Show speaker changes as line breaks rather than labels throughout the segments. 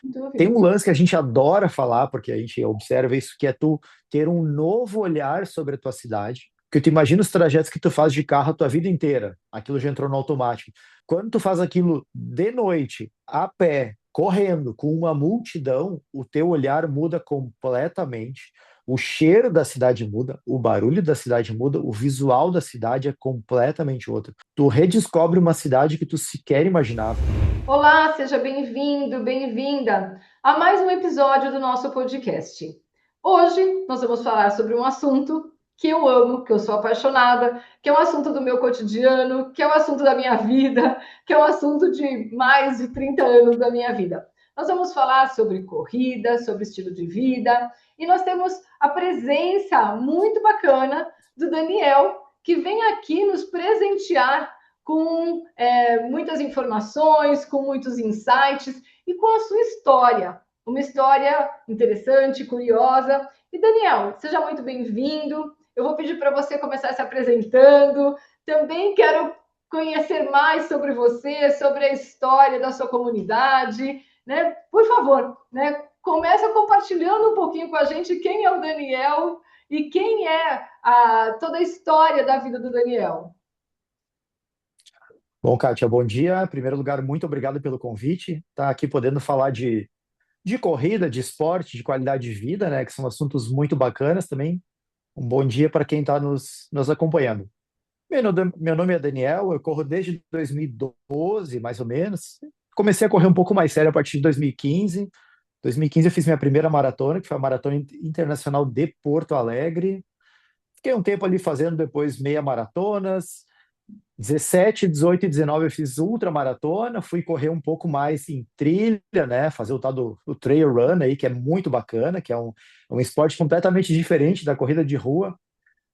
Sem
Tem
dúvida.
um lance que a gente adora falar, porque a gente observa isso, que é tu ter um novo olhar sobre a tua cidade. Porque tu imagina os trajetos que tu faz de carro a tua vida inteira. Aquilo já entrou no automático. Quando tu faz aquilo de noite, a pé, correndo, com uma multidão, o teu olhar muda completamente. O cheiro da cidade muda, o barulho da cidade muda, o visual da cidade é completamente outro. Tu redescobre uma cidade que tu sequer imaginava.
Olá, seja bem-vindo, bem-vinda a mais um episódio do nosso podcast. Hoje nós vamos falar sobre um assunto que eu amo, que eu sou apaixonada, que é um assunto do meu cotidiano, que é um assunto da minha vida, que é um assunto de mais de 30 anos da minha vida. Nós vamos falar sobre corrida, sobre estilo de vida, e nós temos a presença muito bacana do Daniel, que vem aqui nos presentear com muitas informações, com muitos insights e com a sua história. Uma história interessante, curiosa. E Daniel, seja muito bem-vindo. Eu vou pedir para você começar se apresentando. Também quero conhecer mais sobre você, sobre a história da sua comunidade, né? Por favor, né? Começa compartilhando um pouquinho com a gente quem é o Daniel e quem é toda a história da vida do Daniel.
Bom, Kátia, bom dia. Em primeiro lugar, muito obrigado pelo convite. Tá aqui podendo falar de corrida, de esporte, de qualidade de vida, né? Que são assuntos muito bacanas também. Um bom dia para quem está nos acompanhando. Meu nome é Daniel, eu corro desde 2012, mais ou menos. Comecei a correr um pouco mais sério a partir de 2015. 2015 eu fiz minha primeira maratona, que foi a Maratona Internacional de Porto Alegre. Fiquei um tempo ali fazendo depois meia maratonas. 17, 18 e 19 eu fiz ultramaratona, fui correr um pouco mais em trilha, né? Fazer o tal do trail run aí, que é muito bacana, que é um esporte completamente diferente da corrida de rua,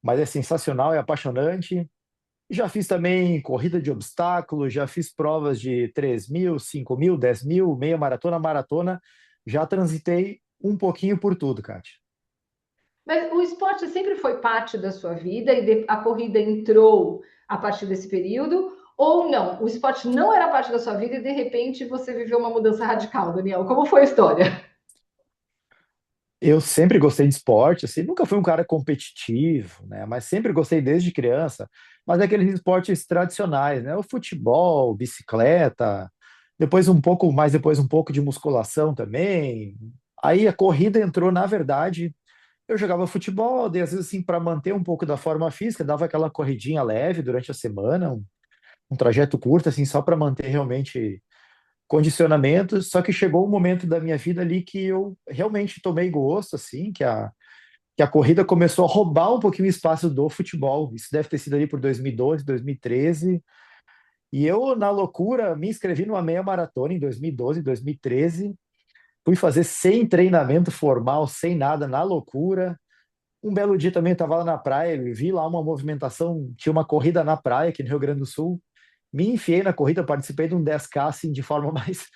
mas é sensacional, é apaixonante. Já fiz também corrida de obstáculos, já fiz provas de 3.000, 5.000, 10.000, meia maratona, maratona. Já transitei um pouquinho por tudo, Kátia.
Mas o esporte sempre foi parte da sua vida e a corrida entrou a partir desse período? Ou não? O esporte não era parte da sua vida e de repente você viveu uma mudança radical, Daniel? Como foi a história?
Eu sempre gostei de esporte, assim, nunca fui um cara competitivo, né? Mas sempre gostei desde criança. Mas é aqueles esportes tradicionais, né? O futebol, bicicleta, depois um pouco mais, depois um pouco de musculação também. Aí a corrida entrou, na verdade, eu jogava futebol, daí às vezes assim para manter um pouco da forma física, dava aquela corridinha leve durante a semana, um trajeto curto assim só para manter realmente condicionamento, só que chegou um momento da minha vida ali que eu realmente tomei gosto, assim, que a corrida começou a roubar um pouquinho o espaço do futebol. Isso deve ter sido ali por 2012, 2013. E eu, na loucura, me inscrevi numa meia maratona em 2012, 2013. Fui fazer sem treinamento formal, sem nada, na loucura. Um belo dia também estava lá na praia, e vi lá uma movimentação, tinha uma corrida na praia aqui no Rio Grande do Sul. Me enfiei na corrida, participei de um 10K assim, de forma mais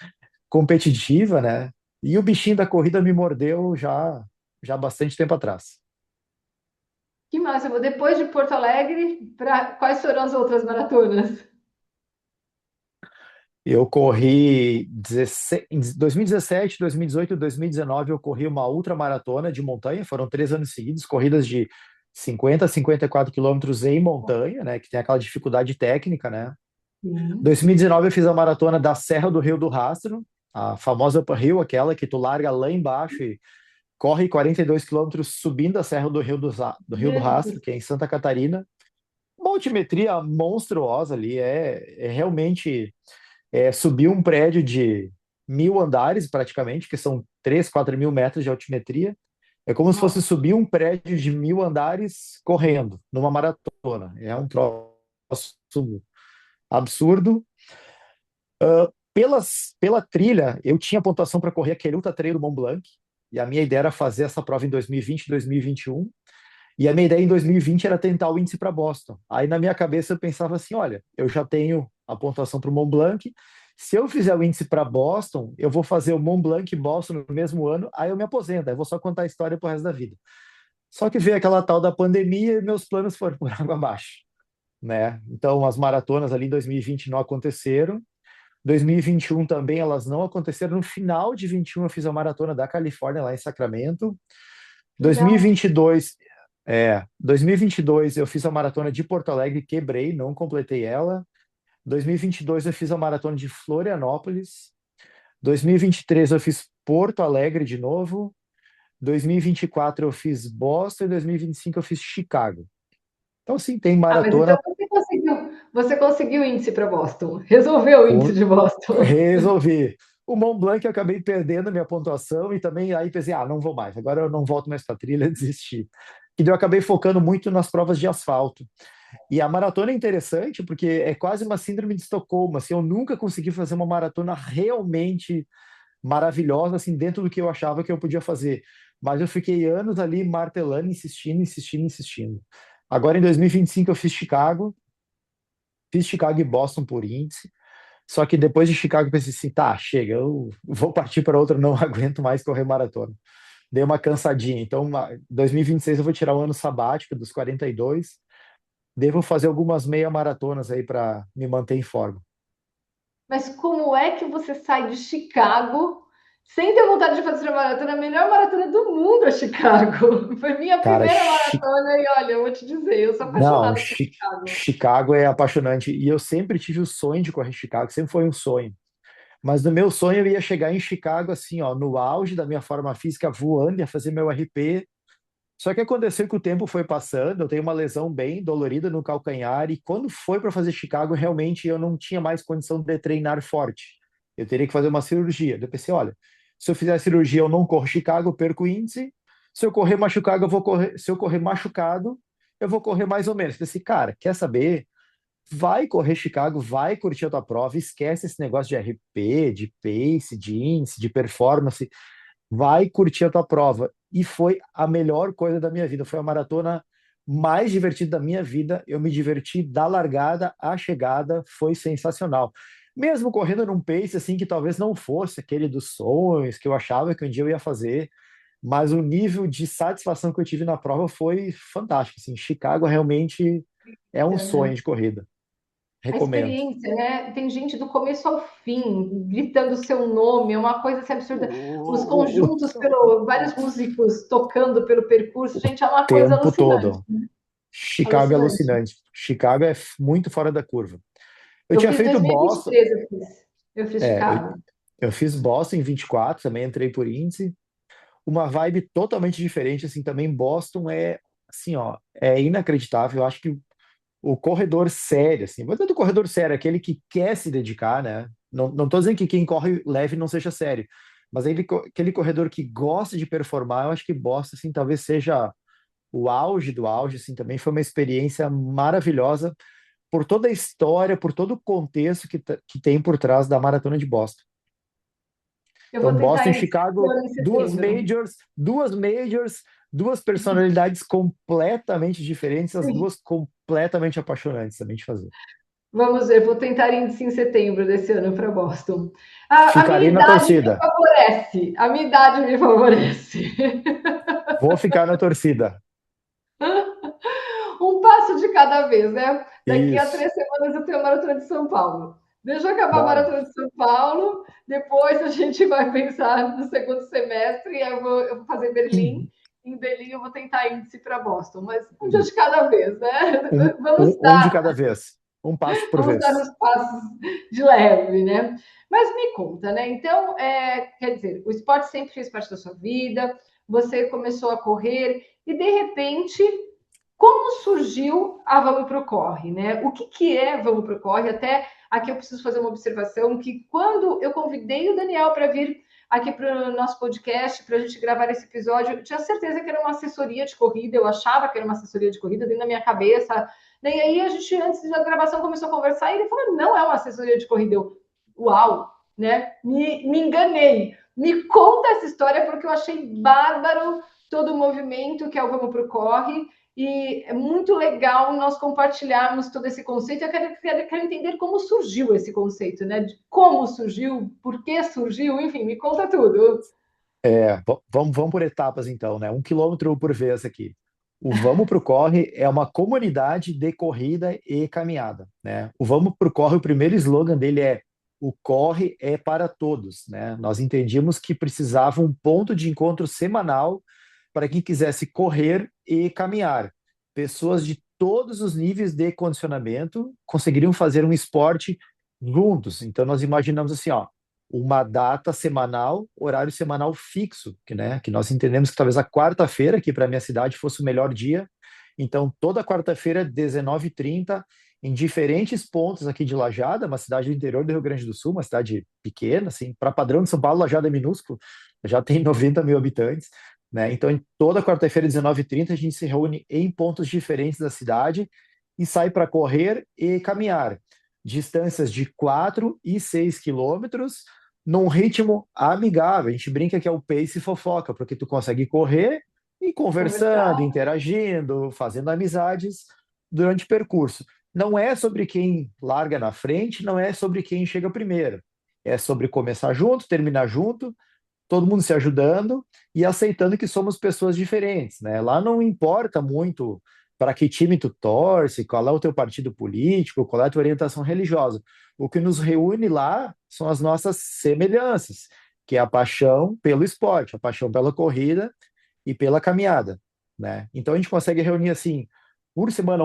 competitiva, né? E o bichinho da corrida me mordeu já há bastante tempo atrás.
Que massa! Depois de Porto Alegre, quais foram as outras maratonas?
Eu corri 16, em 2017, 2018 e 2019, eu corri uma ultramaratona de montanha, foram 3 anos seguidos, corridas de 50 a 54 quilômetros em montanha, né, que tem aquela dificuldade técnica, né.
Sim.
2019 eu fiz a maratona da Serra do Rio do Rastro, a famosa Upper Hill, aquela que tu larga lá embaixo e corre 42 quilômetros subindo a Serra do Rio do
Meu
Rastro,
Deus.
que é em Santa Catarina. Uma altimetria monstruosa ali, é realmente subir um prédio de 1.000 andares, praticamente, que são 3, 4 mil metros de altimetria. É como se fosse
Nossa.
subir um prédio de 1.000 andares correndo, numa maratona. É um troço absurdo. Pela trilha, eu tinha pontuação para correr aquele Ultra Trail do Mont Blanc, e a minha ideia era fazer essa prova em 2020, 2021. E a minha ideia em 2020 era tentar o índice para Boston. Aí na minha cabeça eu pensava assim, olha, eu já tenho a pontuação para o Mont Blanc. Se eu fizer o índice para Boston, eu vou fazer o Mont Blanc e Boston no mesmo ano, aí eu me aposento, aí eu vou só contar a história pro resto da vida. Só que veio aquela tal da pandemia e meus planos foram por água abaixo, né? Então as maratonas ali em 2020 não aconteceram. 2021 também, elas não aconteceram. No final de 21 eu fiz a maratona da Califórnia, lá em Sacramento.
Legal.
2022, 2022 eu fiz a maratona de Porto Alegre, quebrei, não completei ela. 2022 eu fiz a maratona de Florianópolis. 2023 eu fiz Porto Alegre de novo. 2024 eu fiz Boston e 2025 eu fiz Chicago. Então, assim, tem
Ah, mas então
maratona
você conseguiu o índice para Boston. Resolveu o índice
com...
de Boston.
Resolvi. O Mont Blanc eu acabei perdendo minha pontuação e também aí pensei, não vou mais, agora eu não volto mais para trilha, desisti. E daí eu acabei focando muito nas provas de asfalto. E a maratona é interessante porque é quase uma síndrome de Estocolmo, assim, eu nunca consegui fazer uma maratona realmente maravilhosa, assim, dentro do que eu achava que eu podia fazer. Mas eu fiquei anos ali martelando, insistindo, insistindo, insistindo. Agora, em 2025, eu fiz Chicago e Boston por índice. Só que depois de Chicago, eu pensei assim, tá, chega, eu vou partir para outra, não aguento mais correr maratona. Dei uma cansadinha. Então, 2026 eu vou tirar o ano sabático dos 42. Devo fazer algumas meia maratonas aí para me manter em forma.
Mas como é que você sai de Chicago sem ter vontade de fazer a maratona? A melhor maratona do mundo é Chicago. Foi minha
Cara,
primeira maratona e olha, eu vou te dizer, eu sou
não,
apaixonada por Chicago.
Chicago é apaixonante. E eu sempre tive o sonho de correr Chicago, sempre foi um sonho. Mas no meu sonho eu ia chegar em Chicago assim, ó, no auge da minha forma física, voando, ia fazer meu RP. Só que aconteceu que o tempo foi passando, eu tenho uma lesão bem dolorida no calcanhar, e quando foi para fazer Chicago, realmente eu não tinha mais condição de treinar forte. Eu teria que fazer uma cirurgia. Daí eu pensei, olha, se eu fizer a cirurgia, eu não corro Chicago, eu perco o índice. Se eu correr machucado, eu vou correr. Se eu correr machucado, eu vou correr mais ou menos. Eu pensei, cara, quer saber? Vai correr Chicago, vai curtir a tua prova, esquece esse negócio de RP, de pace, de índice, de performance, vai curtir a tua prova. E foi a melhor coisa da minha vida, foi a maratona mais divertida da minha vida. Eu me diverti da largada à chegada, foi sensacional. Mesmo correndo num pace assim que talvez não fosse aquele dos sonhos que eu achava que um dia eu ia fazer, mas o nível de satisfação que eu tive na prova foi fantástico. Assim, Chicago realmente é um sonho de corrida.
A
Recomendo.
experiência, né? Tem gente do começo ao fim gritando o seu nome, é uma coisa assim, absurda. Os
O, o,
conjuntos, vários músicos tocando pelo percurso,
o
gente, é uma coisa
tempo
alucinante.
todo. Chicago é
Alucinante.
alucinante. Chicago é muito fora da curva. Eu
Eu
tinha
fiz
feito Boston,
2023, eu fiz. Eu fiz
é, eu,
Chicago.
eu fiz Boston em 24, também entrei por índice. Uma vibe totalmente diferente, assim, também Boston é, assim, ó, é inacreditável. Eu acho que o corredor sério, assim, vou dizer do corredor sério, aquele que quer se dedicar, né? Não tô dizendo que quem corre leve não seja sério, mas aquele corredor que gosta de performar, eu acho que Boston, assim, talvez seja o auge do auge, assim, também foi uma experiência maravilhosa por toda a história, por todo o contexto que tem por trás da Maratona de Boston.
Eu
Então,
vou tentar
Boston e
ir esse
Chicago,
ano em setembro.
duas majors, duas personalidades completamente diferentes, as
Sim.
duas completamente apaixonantes também de fazer.
Vamos ver, vou tentar ir em setembro desse ano para Boston. A minha
Ficarei na
idade me
torcida.
favorece. A minha idade me favorece.
Vou ficar na torcida.
Um passo de cada vez, né? Daqui a
Isso.
3 semanas eu tenho a Maratona de São Paulo. Deixa eu acabar a
Bora.
Maratona de São Paulo, depois a gente vai pensar no segundo semestre e eu vou fazer Berlim. Em Berlim eu vou tentar índice para Boston, mas um dia de cada vez, né?
Um de cada vez. Um passo por
Vamos dar
vez.
uns passos de leve, né? Mas me conta, né? Então, quer dizer, o esporte sempre fez parte da sua vida, você começou a correr e de repente como surgiu a Vamos Pro Corre, né? O que, que é Vamos Pro Corre? Até aqui eu preciso fazer uma observação que quando eu convidei o Daniel para vir aqui para o nosso podcast, para a gente gravar esse episódio, eu tinha certeza que era uma assessoria de corrida, eu achava que era uma assessoria de corrida dentro da minha cabeça. E aí a gente, antes da gravação, começou a conversar e ele falou, não é uma assessoria de corrida. Eu, uau, né? Me enganei. Me conta essa história porque eu achei bárbaro todo o movimento que é o Vamos Pro Corre e é muito legal nós compartilharmos todo esse conceito. Eu quero entender como surgiu esse conceito, né? De como surgiu, por que surgiu, enfim, me conta tudo.
Vamos por etapas então, né? 1 quilômetro por vez aqui. O Vamos Pro Corre é uma comunidade de corrida e caminhada, né? O Vamos Pro Corre, o primeiro slogan dele é o corre é para todos, né? Nós entendíamos que precisava um ponto de encontro semanal para quem quisesse correr e caminhar. Pessoas de todos os níveis de condicionamento conseguiriam fazer um esporte juntos. Então nós imaginamos assim, ó, uma data semanal, horário semanal fixo, que nós entendemos que talvez a quarta-feira, que para a minha cidade fosse o melhor dia. Então, toda quarta-feira, 19h30, em diferentes pontos aqui de Lajada, uma cidade do interior do Rio Grande do Sul, uma cidade pequena, assim, para padrão de São Paulo, Lajada é minúsculo, já tem 90 mil habitantes, né? Então, em toda quarta-feira, 19h30, a gente se reúne em pontos diferentes da cidade e sai para correr e caminhar. Distâncias de 4 e 6 quilômetros, num ritmo amigável. A gente brinca que é o pace fofoca, porque tu consegue correr e conversando,
Conversar.
interagindo, fazendo amizades durante o percurso. Não é sobre quem larga na frente, não é sobre quem chega primeiro. É sobre começar junto, terminar junto, todo mundo se ajudando e aceitando que somos pessoas diferentes, né? Lá não importa muito para que time tu torce, qual é o teu partido político, qual é a tua orientação religiosa. O que nos reúne lá são as nossas semelhanças, que é a paixão pelo esporte, a paixão pela corrida e pela caminhada, né? Então a gente consegue reunir assim por semana.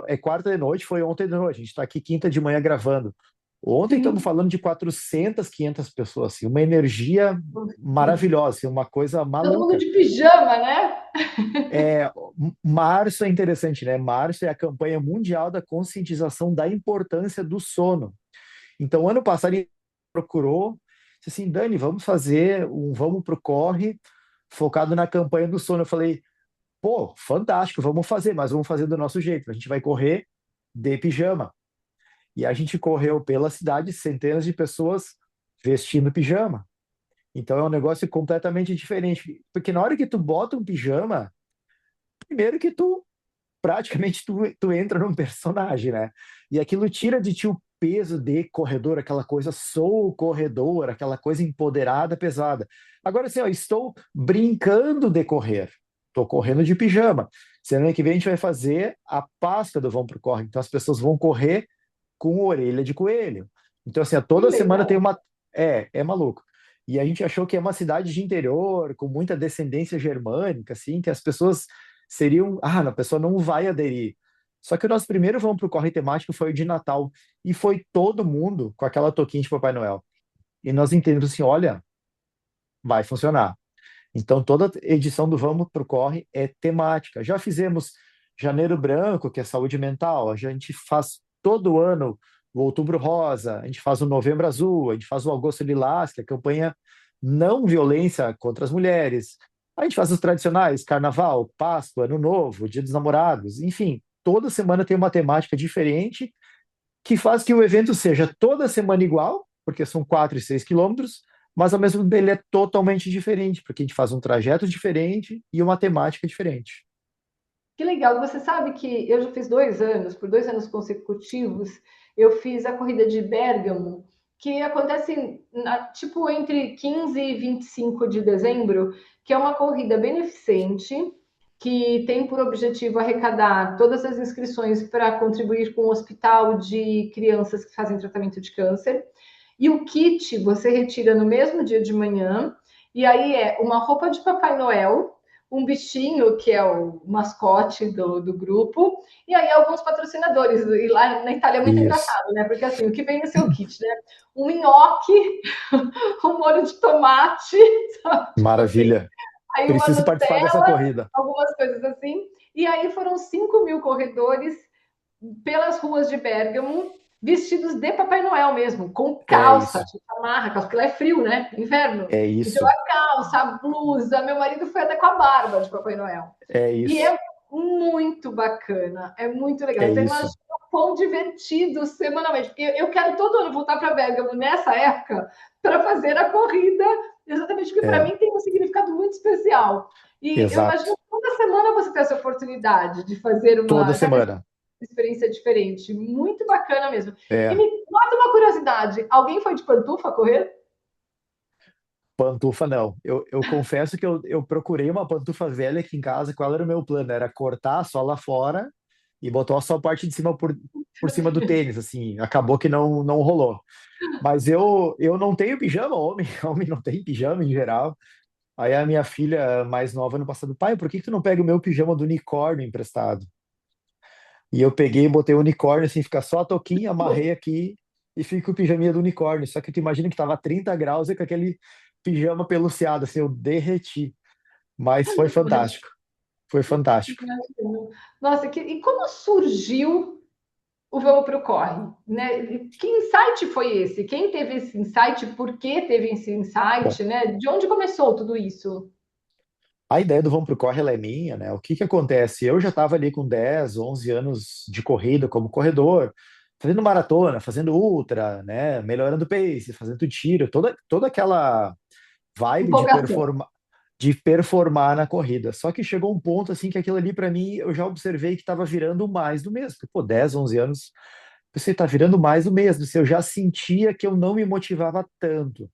É quarta de noite, foi ontem de noite. A gente está aqui quinta de manhã gravando. Ontem estamos
Sim.
falando de 400, 500 pessoas, assim, uma energia
Sim.
maravilhosa, assim, uma coisa
Todo mundo
maluca.
de pijama, né?
É, março é interessante, né? Março é a campanha mundial da conscientização da importância do sono. Então, ano passado, ele procurou, disse assim, Dani, vamos fazer um Vamos pro Corre focado na campanha do sono. Eu falei, pô, fantástico, vamos fazer, mas vamos fazer do nosso jeito. A gente vai correr de pijama. E a gente correu pela cidade, centenas de pessoas vestindo pijama. Então é um negócio completamente diferente. Porque na hora que tu bota um pijama, primeiro que tu praticamente tu entra num personagem, né? E aquilo tira de ti o peso de corredor, aquela coisa sou corredor, aquela coisa empoderada, pesada. Agora assim, ó, estou brincando de correr. Estou correndo de pijama. Semana que vem a gente vai fazer a Páscoa do Vão pro Corre. Então as pessoas vão correr com orelha de coelho. Então assim, ó,
Que
toda semana tem
legal.
uma é maluco. E a gente achou que é uma cidade de interior, com muita descendência germânica, assim, que as pessoas seriam, a pessoa não vai aderir. Só que o nosso primeiro vamos pro corre temático foi o de Natal e foi todo mundo com aquela touquinha de Papai Noel. E nós entendemos assim, olha, vai funcionar. Então toda edição do Vamos pro Corre é temática. Já fizemos Janeiro Branco, que é saúde mental. A gente faz todo ano o Outubro Rosa, a gente faz o Novembro Azul, a gente faz o Agosto Lilás, que é a campanha não violência contra as mulheres. A gente faz os tradicionais, Carnaval, Páscoa, Ano Novo, Dia dos Namorados, enfim, toda semana tem uma temática diferente que faz que o evento seja toda semana igual, porque são 4 e 6 quilômetros, mas ao mesmo tempo ele é totalmente diferente, porque a gente faz um trajeto diferente e uma temática diferente.
Que legal. Você sabe que eu já fiz 2 anos, por 2 anos consecutivos, eu fiz a corrida de Bérgamo, que acontece tipo entre 15 e 25 de dezembro, que é uma corrida beneficente, que tem por objetivo arrecadar todas as inscrições para contribuir com o hospital de crianças que fazem tratamento de câncer. E o kit você retira no mesmo dia de manhã, e aí é uma roupa de Papai Noel, um bichinho que é o mascote do grupo, e aí alguns patrocinadores. E lá na Itália é muito
Isso.
engraçado, né? Porque assim, o que vem no seu kit, né? Um nhoque, um molho de tomate, sabe? Tipo assim,
Maravilha.
aí uma
Preciso participar dessa
Nutella,
corrida.
algumas coisas assim. E aí foram 5 mil corredores pelas ruas de Bérgamo, vestidos de Papai Noel mesmo, com
É
calça,
isso.
tipo amarra, calça, porque lá é frio, né? Inverno.
É
Então
isso.
a calça, a blusa, meu marido foi até com a barba de Papai Noel.
É
E
isso.
é muito bacana, é muito legal.
É
Então
isso.
imagina o quão divertido semanalmente, porque eu quero todo ano voltar para Bergamo nessa época para fazer a corrida, exatamente porque para
É,
mim tem um significado muito especial. E eu
exato.
imagino que toda semana você tem essa oportunidade de fazer
Toda
uma, já fez
semana.
experiência diferente. Muito bacana mesmo. E
É.
me mata uma curiosidade: alguém foi de pantufa correr?
Pantufa não. Eu confesso que eu procurei uma pantufa velha aqui em casa. Qual era o meu plano? Era cortar a sola fora e botou só a parte de cima por cima do tênis, assim, acabou que não rolou. Mas eu não tenho pijama, homem, homem não tem pijama em geral. Aí a minha filha mais nova no passado, pai, por que que tu não pega o meu pijama do unicórnio emprestado? E eu peguei e botei o unicórnio, assim, fica só a touquinha, amarrei aqui e fica o pijaminha do unicórnio. Só que tu imagina que tava 30 graus e com aquele pijama peluciado, assim, eu derreti. Mas foi fantástico, foi fantástico.
Nossa, e como surgiu o Vamos para o Corre? Né? Que insight foi esse? Quem teve esse insight? Por que teve esse
Bom,
insight? Né? De onde começou tudo isso?
a ideia do Vamos Pro Corre, ela é minha, né? O que que acontece? Eu já estava ali com 10, 11 anos de corrida como corredor, fazendo maratona, fazendo ultra, né? Melhorando o pace, fazendo tiro, toda aquela vibe
Empolgação.
de performar na corrida. Só que chegou um ponto assim que aquilo ali para mim eu já observei que estava virando mais do mesmo. Pô, 10, 11 anos, você está virando mais do mesmo. Assim, eu já sentia que eu não me motivava tanto.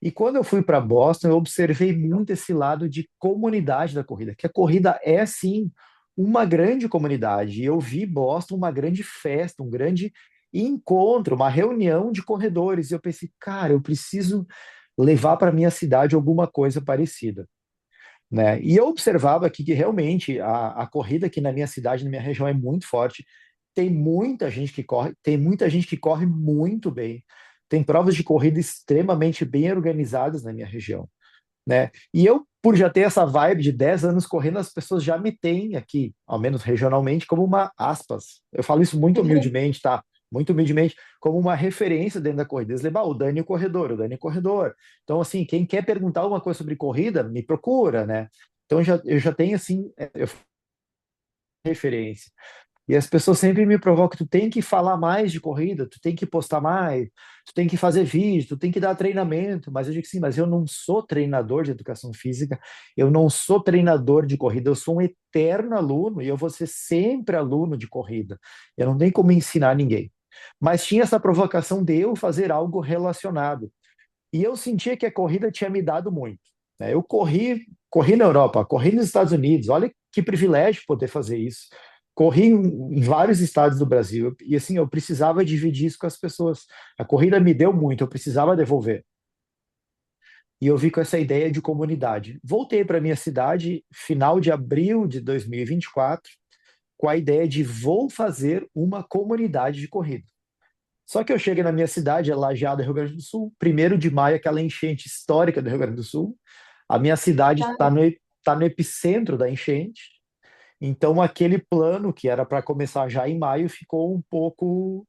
E quando eu fui para Boston, eu observei muito esse lado de comunidade da corrida, que a corrida é sim uma grande comunidade. E eu vi Boston uma grande festa, um grande encontro, uma reunião de corredores. E eu pensei, cara, eu preciso levar para minha cidade alguma coisa parecida, né? E eu observava aqui que realmente a corrida aqui na minha cidade, na minha região é muito forte. Tem muita gente que corre, tem muita gente que corre muito bem. Tem provas de corrida extremamente bem organizadas na minha região, né? E eu, por já ter essa vibe de 10 anos correndo, as pessoas já me têm aqui, ao menos regionalmente, como uma aspas. Eu falo isso muito humildemente, tá? Muito humildemente, como uma referência dentro da corrida. Eles levam, o Dani é o corredor, o Dani é o corredor. Então, assim, quem quer perguntar alguma coisa sobre corrida, me procura, né? Então, eu já tenho, assim, referência. E as pessoas sempre me provocam, tu tem que falar mais de corrida, tu tem que postar mais, tu tem que fazer vídeo, tu tem que dar treinamento. Mas eu digo sim, mas eu não sou treinador de educação física, eu não sou treinador de corrida, eu sou um eterno aluno e eu vou ser sempre aluno de corrida. Eu não tenho como ensinar ninguém. Mas tinha essa provocação de eu fazer algo relacionado. E eu sentia que a corrida tinha me dado muito, né? Eu corri na Europa, corri nos Estados Unidos, olha que privilégio poder fazer isso. Corri em vários estados do Brasil e assim, eu precisava dividir isso com as pessoas. A corrida me deu muito, eu precisava devolver. E eu vi com essa ideia de comunidade. Voltei para minha cidade final de abril de 2024 com a ideia de vou fazer uma comunidade de corrida. Só que eu cheguei na minha cidade, é Lajeado, Rio Grande do Sul, 1º de maio, aquela enchente histórica do Rio Grande do Sul. A minha cidade tá no epicentro da enchente, então aquele plano que era para começar já em maio ficou um pouco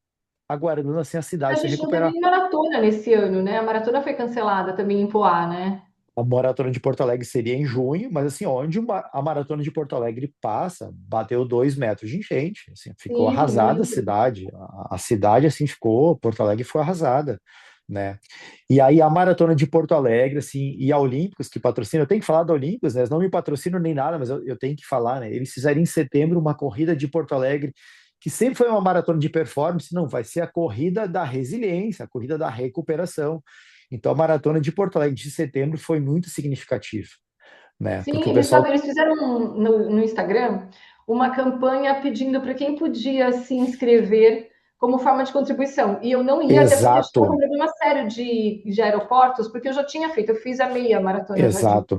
aguardando assim a
A
cidade se
gente não teve
recuperar.
nem maratona nesse ano, né? A maratona foi cancelada também em Poá, né?
A maratona de Porto Alegre seria em junho, mas assim, onde a maratona de Porto Alegre passa, bateu 2 metros de enchente, assim, ficou
Sim, eu
arrasada a
lembro.
cidade, a cidade assim ficou, Porto Alegre foi arrasada, né? E aí a maratona de Porto Alegre, assim, e a Olímpicos que patrocina, eu tenho que falar da Olímpicos, né? Eles não me patrocinam nem nada, mas eu tenho que falar, né? Eles fizeram em setembro uma corrida de Porto Alegre que sempre foi uma maratona de performance, não, vai ser a corrida da resiliência, a corrida da recuperação. Então, a maratona de Porto Alegre de setembro foi muito significativa, né? Porque
Sim,
o pessoal,
eles fizeram no Instagram uma campanha pedindo para quem podia se inscrever como forma de contribuição. E eu não ia, até porque a gente estava com um
exato,
problema sério de aeroportos, porque eu já tinha feito, eu fiz a meia maratona já de
exato,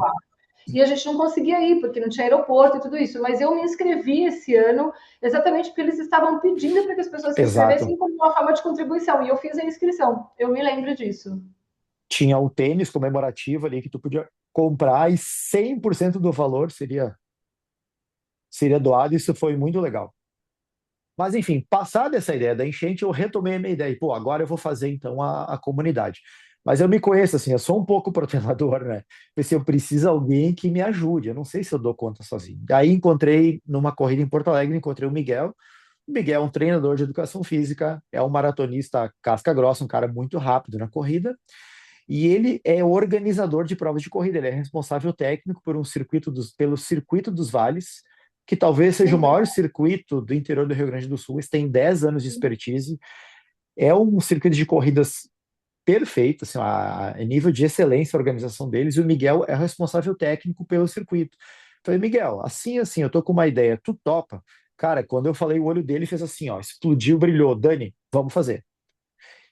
e a gente não conseguia ir, porque não tinha aeroporto e tudo isso. Mas eu me inscrevi esse ano, exatamente porque eles estavam pedindo para que as pessoas se
exato.
inscrevessem como uma forma de contribuição. E eu fiz a inscrição. Eu me lembro disso.
Tinha o tênis comemorativo ali que tu podia comprar e 100% do valor seria doado. Isso foi muito legal. Mas, enfim, passada essa ideia da enchente, eu retomei a minha ideia. E, pô, agora eu vou fazer, então, a comunidade. Mas eu me conheço, assim, eu sou um pouco protelador, né? Pensei, eu preciso de alguém que me ajude. Eu não sei se eu dou conta sozinho. Daí encontrei, numa corrida em Porto Alegre, encontrei o Miguel. O Miguel é um treinador de educação física, é um maratonista casca grossa, um cara muito rápido na corrida. E ele é organizador de provas de corrida, ele é responsável técnico pelo Circuito dos Vales, que talvez seja o maior circuito do interior do Rio Grande do Sul. Eles têm 10 anos de expertise. É um circuito de corridas perfeito, assim, a nível de excelência a organização deles, e o Miguel é responsável técnico pelo circuito. Falei, Miguel, assim, eu tô com uma ideia, tu topa? Cara, quando eu falei, o olho dele fez assim, ó, explodiu, brilhou. Dani, vamos fazer.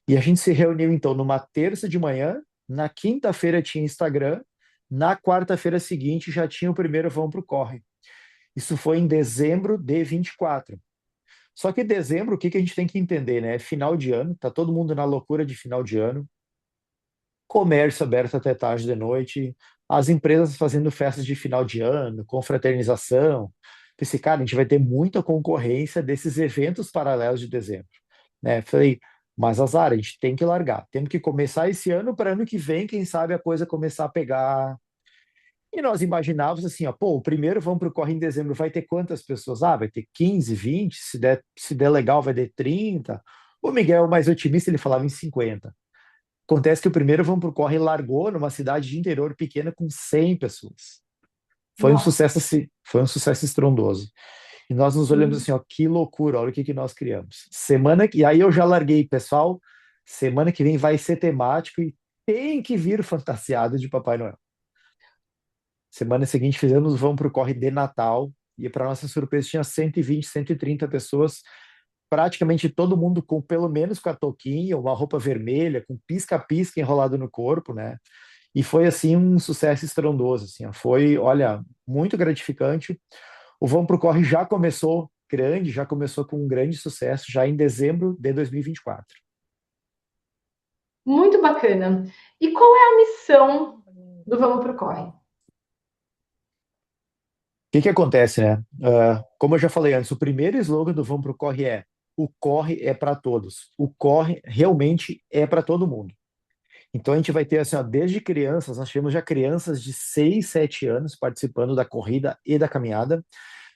E a gente se reuniu então numa terça de manhã, na quinta-feira tinha Instagram, na quarta-feira seguinte já tinha o primeiro Vão pro Corre. Isso foi em dezembro de 24. Só que dezembro, o que que a gente tem que entender, né? É final de ano, tá todo mundo na loucura de final de ano, comércio aberto até tarde de noite, as empresas fazendo festas de final de ano, confraternização. Pensei, cara, a gente vai ter muita concorrência desses eventos paralelos de dezembro, né? Falei, mas azar, a gente tem que largar, temos que começar esse ano para ano que vem, quem sabe a coisa começar a pegar. E nós imaginávamos assim, ó, pô, o primeiro vamos para o Corre em dezembro, vai ter quantas pessoas? Ah, vai ter 15, 20, se der legal vai ter 30. O Miguel, mais otimista, ele falava em 50. Acontece que o primeiro Vamos pro Corre largou numa cidade de interior pequena com 100 pessoas. Foi um
Nossa.
sucesso, assim, foi um sucesso estrondoso. E nós nos olhamos
Hum.
assim, ó, que loucura, olha o que que nós criamos. E aí eu já larguei, pessoal, semana que vem vai ser temático e tem que vir fantasiado de Papai Noel. Semana seguinte fizemos o Vamos pro Corre de Natal e para nossa surpresa tinha 120, 130 pessoas, praticamente todo mundo com pelo menos com a touquinha, uma roupa vermelha, com pisca-pisca enrolado no corpo, né? E foi assim um sucesso estrondoso, assim, ó. Foi, olha, muito gratificante. O Vamos pro Corre já começou grande, já começou com um grande sucesso já em dezembro de 2024.
Muito bacana. E qual é a missão do Vamos Pro Corre?
O que que acontece, né? Como eu já falei antes, o primeiro slogan do Vamos pro Corre é: o corre é para todos. O corre realmente é para todo mundo. Então a gente vai ter assim, ó, desde crianças, nós tivemos já crianças de 6, 7 anos participando da corrida e da caminhada.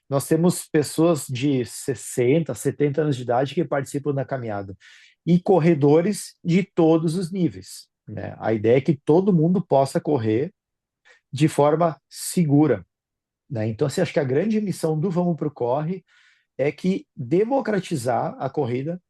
Nós temos pessoas de 60, 70 anos de idade que participam da caminhada e corredores de todos os níveis, né? A ideia é que todo mundo possa correr de forma segura, né? Então, assim, acho que a grande missão do Vamos Pro Corre é que democratizar a corrida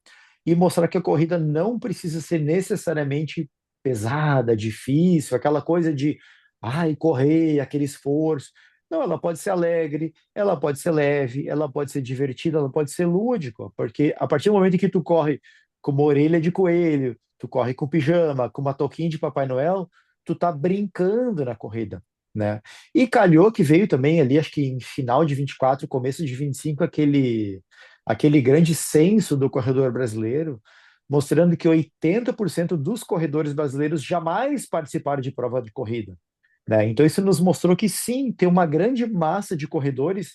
e mostrar que a corrida não precisa ser necessariamente pesada, difícil, aquela coisa de ai, correr, aquele esforço. Não, ela pode ser alegre, ela pode ser leve, ela pode ser divertida, ela pode ser lúdica, porque a partir do momento em que tu corre com uma orelha de coelho, tu corre com pijama, com uma touquinha de Papai Noel, tu tá brincando na corrida, né? E calhou que veio também ali, acho que em final de 24, começo de 25, aquele grande censo do corredor brasileiro, mostrando que 80% dos corredores brasileiros jamais participaram de prova de corrida, né? Então isso nos mostrou que sim, tem uma grande massa de corredores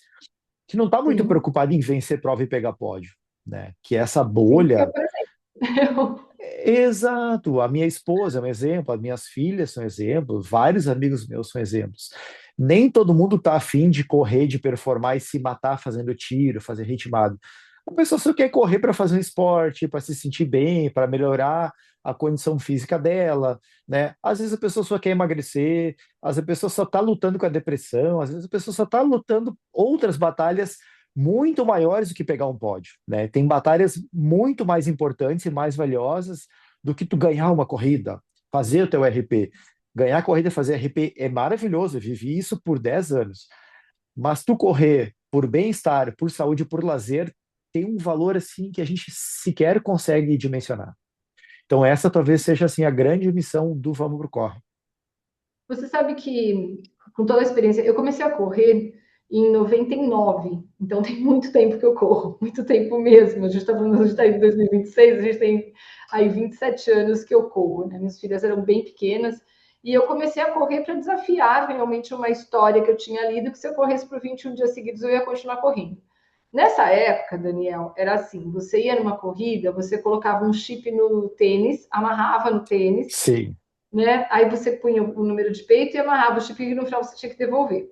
que não está muito
Sim,
preocupado em vencer prova e pegar pódio, né? Que essa
sim. Eu,
bolha.
por exemplo,
Exato, a minha esposa é um exemplo, as minhas filhas são exemplos, vários amigos meus são exemplos. Nem todo mundo está afim de correr, de performar e se matar fazendo tiro, fazer ritmado. A pessoa só quer correr para fazer um esporte, para se sentir bem, para melhorar a condição física dela, né? Às vezes a pessoa só quer emagrecer, às vezes a pessoa só está lutando com a depressão, às vezes a pessoa só está lutando outras batalhas muito maiores do que pegar um pódio, né? Tem batalhas muito mais importantes e mais valiosas do que tu ganhar uma corrida, fazer o teu RP. Ganhar a corrida e fazer RP é maravilhoso, eu vivi isso por 10 anos. Mas tu correr por bem-estar, por saúde, por lazer, tem um valor assim que a gente sequer consegue dimensionar. Então essa talvez seja assim a grande missão do Vamos pro Corre.
você sabe que, com toda a experiência, eu comecei a correr em 99, então tem muito tempo que eu corro, muito tempo mesmo. A gente está falando, a gente está em 2026, a gente tem aí 27 anos que eu corro, né? Minhas filhas eram bem pequenas, e eu comecei a correr para desafiar realmente uma história que eu tinha lido, que se eu corresse por 21 dias seguidos, eu ia continuar correndo. Nessa época, Daniel, era assim: você ia numa corrida, você colocava um chip no tênis, amarrava no tênis,
Sim,
né? Aí você punha o número de peito e amarrava o chip e no final você tinha que devolver.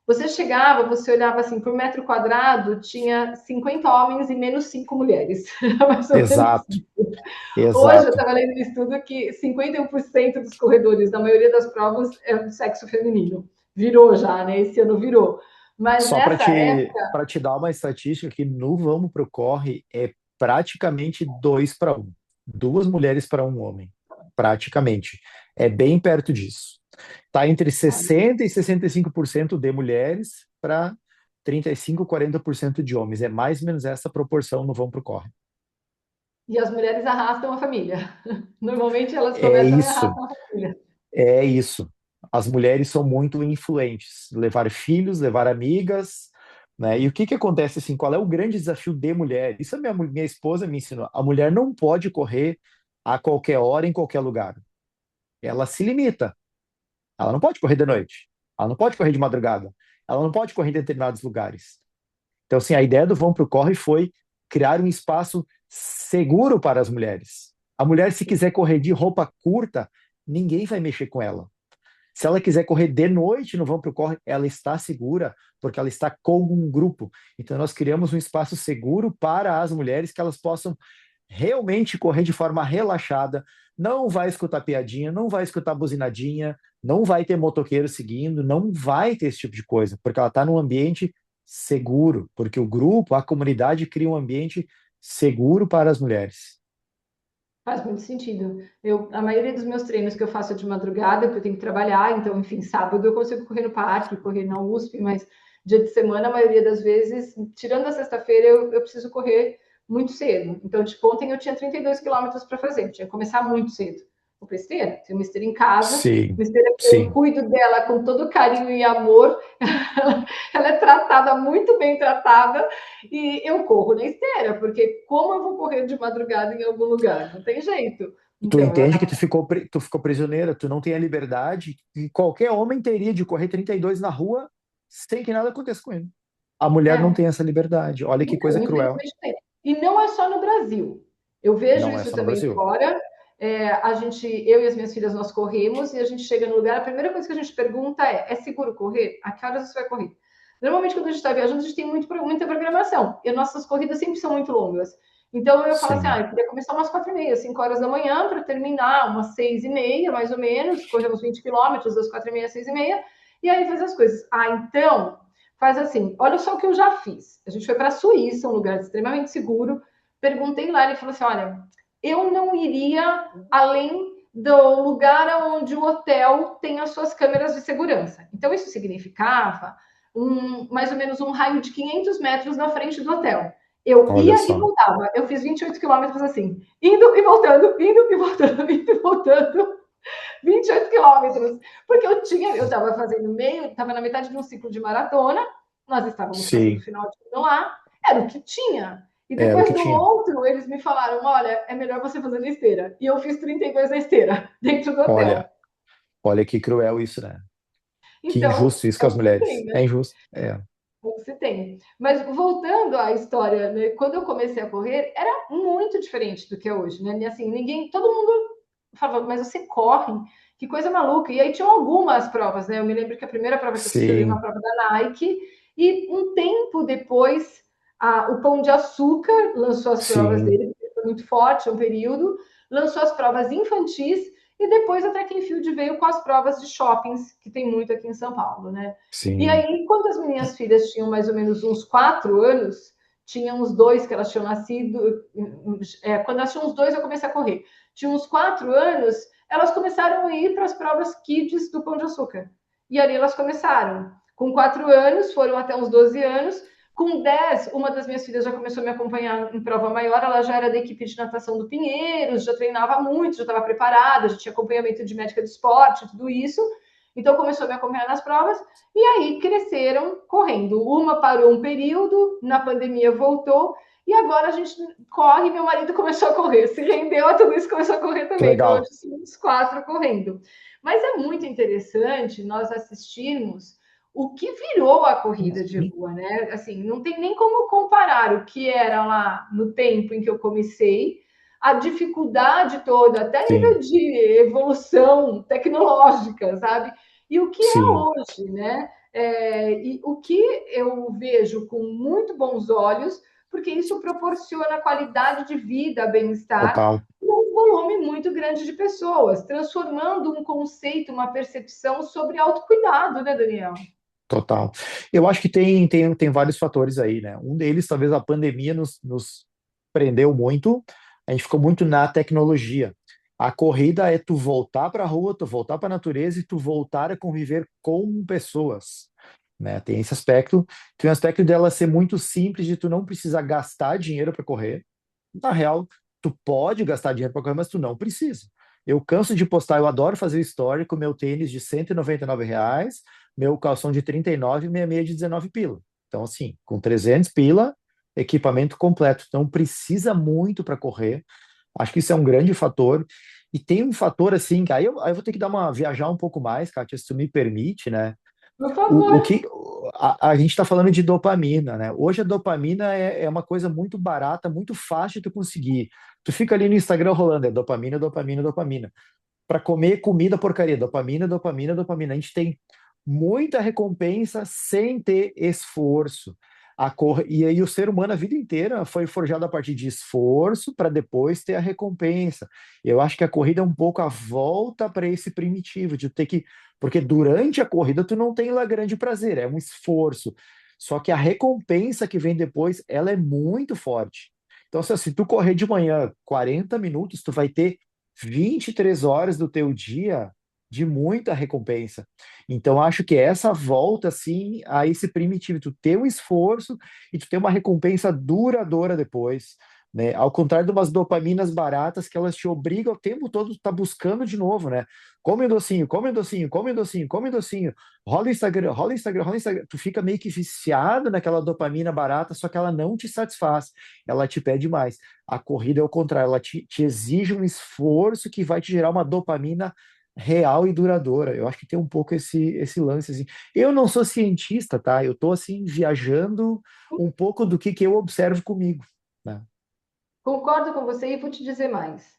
Você chegava, você olhava assim, por metro quadrado, tinha 50 homens e menos 5 mulheres. Mais ou menos.
exato,
Hoje eu
exato.
estava lendo um estudo que 51% dos corredores, da maioria das provas, é do sexo feminino. Virou já, né? Esse ano virou. Mas
Só para
nessa
te,
época,
para te dar uma estatística que no Vamos pro Corre é praticamente 2 para 1. 2 mulheres para um homem. Praticamente. É bem perto disso. Está entre 60% e 65% de mulheres para 35, 40% de homens. É mais ou menos essa proporção no vão pro corre.
E as mulheres arrastam a família. Normalmente elas
É
começam e
isso,
arrastam a família.
é isso. As mulheres são muito influentes. Levar filhos, levar amigas, né? E o que que acontece assim? Qual é o grande desafio de mulher? Isso a minha esposa me ensinou. A mulher não pode correr a qualquer hora, em qualquer lugar. Ela se limita. Ela não pode correr de noite. Ela não pode correr de madrugada. Ela não pode correr em determinados lugares. Então, assim, a ideia do Vão Pro Corre foi criar um espaço seguro para as mulheres. A mulher, se quiser correr de roupa curta, ninguém vai mexer com ela. Se ela quiser correr de noite no Vão Pro Corre, ela está segura, porque ela está com um grupo. Então, nós criamos um espaço seguro para as mulheres que elas possam realmente correr de forma relaxada. Não vai escutar piadinha, não vai escutar buzinadinha, não vai ter motoqueiro seguindo, não vai ter esse tipo de coisa, porque ela está num ambiente seguro, porque o grupo, a comunidade cria um ambiente seguro para as mulheres.
Faz muito sentido. A maioria dos meus treinos que eu faço é de madrugada, porque eu tenho que trabalhar, então, enfim, sábado eu consigo correr no parque, correr na USP, mas dia de semana, a maioria das vezes, tirando a sexta-feira, eu preciso correr muito cedo. Então, tipo, ontem eu tinha 32 quilômetros para fazer, eu tinha que começar muito cedo. Uma esteira, tenho uma esteira em casa,
Sim,
uma esteira que eu
sim.
cuido dela com todo carinho e amor, ela é tratada, muito bem tratada, e eu corro na esteira, porque como eu vou correr de madrugada em algum lugar? Não tem jeito.
Tu
Então, eu
entende que
acabo.
tu ficou prisioneira, tu não tem a liberdade que qualquer homem teria de correr 32 na rua sem que nada aconteça com ele. A mulher não
É,
tem essa liberdade. Olha que
então,
coisa cruel.
infelizmente tem. E não é só no Brasil. Eu vejo
Não é
isso
só no
também
Brasil.
fora. Eu e as minhas filhas, nós corremos e a gente chega no lugar, a primeira coisa que a gente pergunta é seguro correr? A que horas você vai correr? Normalmente, quando a gente está viajando, a gente tem muita programação. E as nossas corridas sempre são muito longas. Então, eu falo assim,
Sim,
eu queria começar umas 4h30, 5 horas da manhã, para terminar umas 6h30, mais ou menos, corremos 20 quilômetros, das 4h30 às 6h30, e aí fazer as coisas. Então, faz assim, olha só o que eu já fiz. A gente foi para a Suíça, um lugar extremamente seguro. Perguntei lá, ele falou assim: olha, eu não iria além do lugar onde o hotel tem as suas câmeras de segurança. Então, isso significava mais ou menos um raio de 500 metros na frente do hotel. Eu
olha
ia e
só.
voltava. Eu fiz 28 quilômetros assim, indo e voltando, indo e voltando, indo e voltando. 28 quilômetros, porque eu estava fazendo estava na metade de um ciclo de maratona, nós estávamos fazendo
Sim,
final de ano lá, era o que tinha. E
era o
depois
que
no
tinha.
outro, eles me falaram: olha, é melhor você fazer na esteira. E eu fiz 32 na esteira, dentro do hotel.
Olha, olha que cruel isso, né? Que
Então,
injusto isso
é
com
o
as
que você tem,
mulheres.
né?
É injusto. É.
Você tem. Mas voltando à história, né? Quando eu comecei a correr, era muito diferente do que é hoje, né? E assim, todo mundo falava, mas você corre? Que coisa maluca. E aí tinham algumas provas, né? Eu me lembro que a primeira prova que eu fiz foi uma
Sim,
prova da Nike, e um tempo depois, o Pão de Açúcar lançou as provas
sim,
dele, porque foi muito forte, um período, lançou as provas infantis, e depois a Track and Field veio com as provas de shoppings, que tem muito aqui em São Paulo, né? E
sim,
aí, quando as minhas filhas tinham mais ou menos uns 4 anos, tinham uns dois que elas tinham nascido. Quando elas tinham uns dois, eu comecei a correr. Tinha uns 4 anos, elas começaram a ir para as provas kids do Pão de Açúcar. E ali elas começaram. Com 4 anos, foram até uns 12 anos. Com 10, uma das minhas filhas já começou a me acompanhar em prova maior. Ela já era da equipe de natação do Pinheiros, já treinava muito, já estava preparada, já tinha acompanhamento de médica do esporte, tudo isso. Então começou a me acompanhar nas provas. E aí cresceram correndo. Uma parou um período, na pandemia voltou, e agora a gente corre. Meu marido começou a correr, se rendeu a tudo isso, começou a correr
que
também. Então,
legal.
hoje somos 4 correndo. Mas é muito interessante nós assistirmos o que virou a corrida de rua, né? Assim, não tem nem como comparar o que era lá no tempo em que eu comecei, a dificuldade toda, até nível
Sim,
de evolução tecnológica, sabe? E o que é
sim,
hoje, né? E o que eu vejo com muito bons olhos, porque isso proporciona qualidade de vida, bem-estar,
total,
um volume muito grande de pessoas, transformando um conceito, uma percepção sobre autocuidado, né, Daniel?
total. Eu acho que tem vários fatores aí, né? Um deles, talvez a pandemia nos prendeu muito, a gente ficou muito na tecnologia. A corrida é tu voltar para a rua, tu voltar para a natureza e tu voltar a conviver com pessoas. né? Tem esse aspecto, tem o aspecto dela ser muito simples, de tu não precisar gastar dinheiro para correr. Na real, tu pode gastar dinheiro para correr, mas tu não precisa. Eu canso de postar, eu adoro fazer story com meu tênis de R$ 199, meu calção de 39 e minha meia de 19 pila. Então, assim, com 300 pila, equipamento completo. Então, precisa muito para correr. Acho que isso é um grande fator. E tem um fator, assim, que aí eu vou ter que viajar um pouco mais, Kátia, se tu me permite, né?
Por
O
favor.
que a gente está falando de dopamina, né? Hoje a dopamina é uma coisa muito barata, muito fácil de tu conseguir. Tu fica ali no Instagram rolando, é dopamina, dopamina, dopamina. Para comer comida porcaria, dopamina, dopamina, dopamina. A gente tem muita recompensa sem ter esforço. E aí o ser humano a vida inteira foi forjado a partir de esforço para depois ter a recompensa. Eu acho que a corrida é um pouco a volta para esse primitivo, de ter que. Porque durante a corrida tu não tem lá grande prazer, é um esforço. Só que a recompensa que vem depois, ela é muito forte. Então, se tu correr de manhã 40 minutos, tu vai ter 23 horas do teu dia de muita recompensa. Então, acho que essa volta, assim, a esse primitivo, tu ter um esforço e tu ter uma recompensa duradoura depois, né? Ao contrário de umas dopaminas baratas que elas te obrigam o tempo todo a estar buscando de novo, né? Come um docinho, come um docinho, come um docinho, come um docinho. Rola o Instagram, rola o Instagram, rola o Instagram. Tu fica meio que viciado naquela dopamina barata, só que ela não te satisfaz. Ela te pede mais. A corrida é o contrário, ela te exige um esforço que vai te gerar uma dopamina real e duradoura. Eu acho que tem um pouco esse lance, assim. Eu não sou cientista, tá? Eu tô, assim, viajando um pouco do que eu observo comigo, né?
Concordo com você e vou te dizer mais.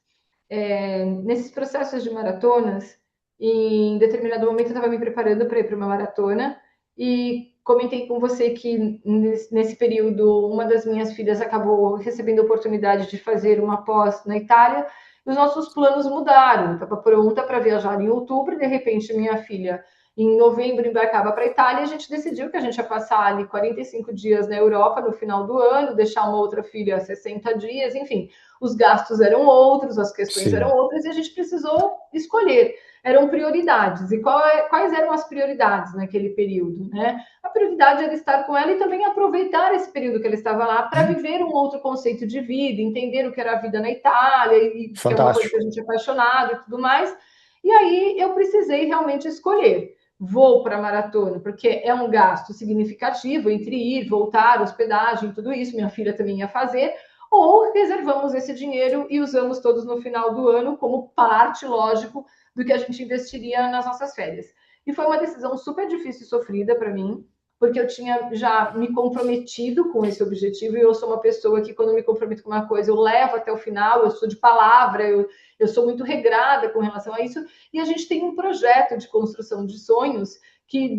Nesses processos de maratonas, em determinado momento eu estava me preparando para ir para uma maratona e comentei com você que nesse período uma das minhas filhas acabou recebendo a oportunidade de fazer uma pós na Itália e os nossos planos mudaram. Estava pronta para viajar em outubro e de repente minha filha em novembro embarcava para a Itália e a gente decidiu que a gente ia passar ali 45 dias na Europa no final do ano, deixar uma outra filha 60 dias, enfim, os gastos eram outros, as questões eram
Sim.
outras e a gente precisou escolher. Eram prioridades. E quais eram as prioridades naquele período? Né? A prioridade era estar com ela e também aproveitar esse período que ela estava lá para viver um outro conceito de vida, entender o que era a vida na Itália, e que é uma coisa que a
Fantástico.
gente é apaixonado e tudo mais. E aí eu precisei realmente escolher. Vou para a maratona, porque é um gasto significativo entre ir, voltar, hospedagem, tudo isso. Minha filha também ia fazer, ou reservamos esse dinheiro e usamos todos no final do ano como parte, lógico, do que a gente investiria nas nossas férias. E foi uma decisão super difícil e sofrida para mim, porque eu tinha já me comprometido com esse objetivo e eu sou uma pessoa que, quando me comprometo com uma coisa, eu levo até o final, eu sou de palavra, eu sou muito regrada com relação a isso. E a gente tem um projeto de construção de sonhos que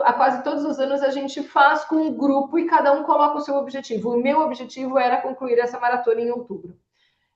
há quase todos os anos a gente faz com um grupo e cada um coloca o seu objetivo. O meu objetivo era concluir essa maratona em outubro.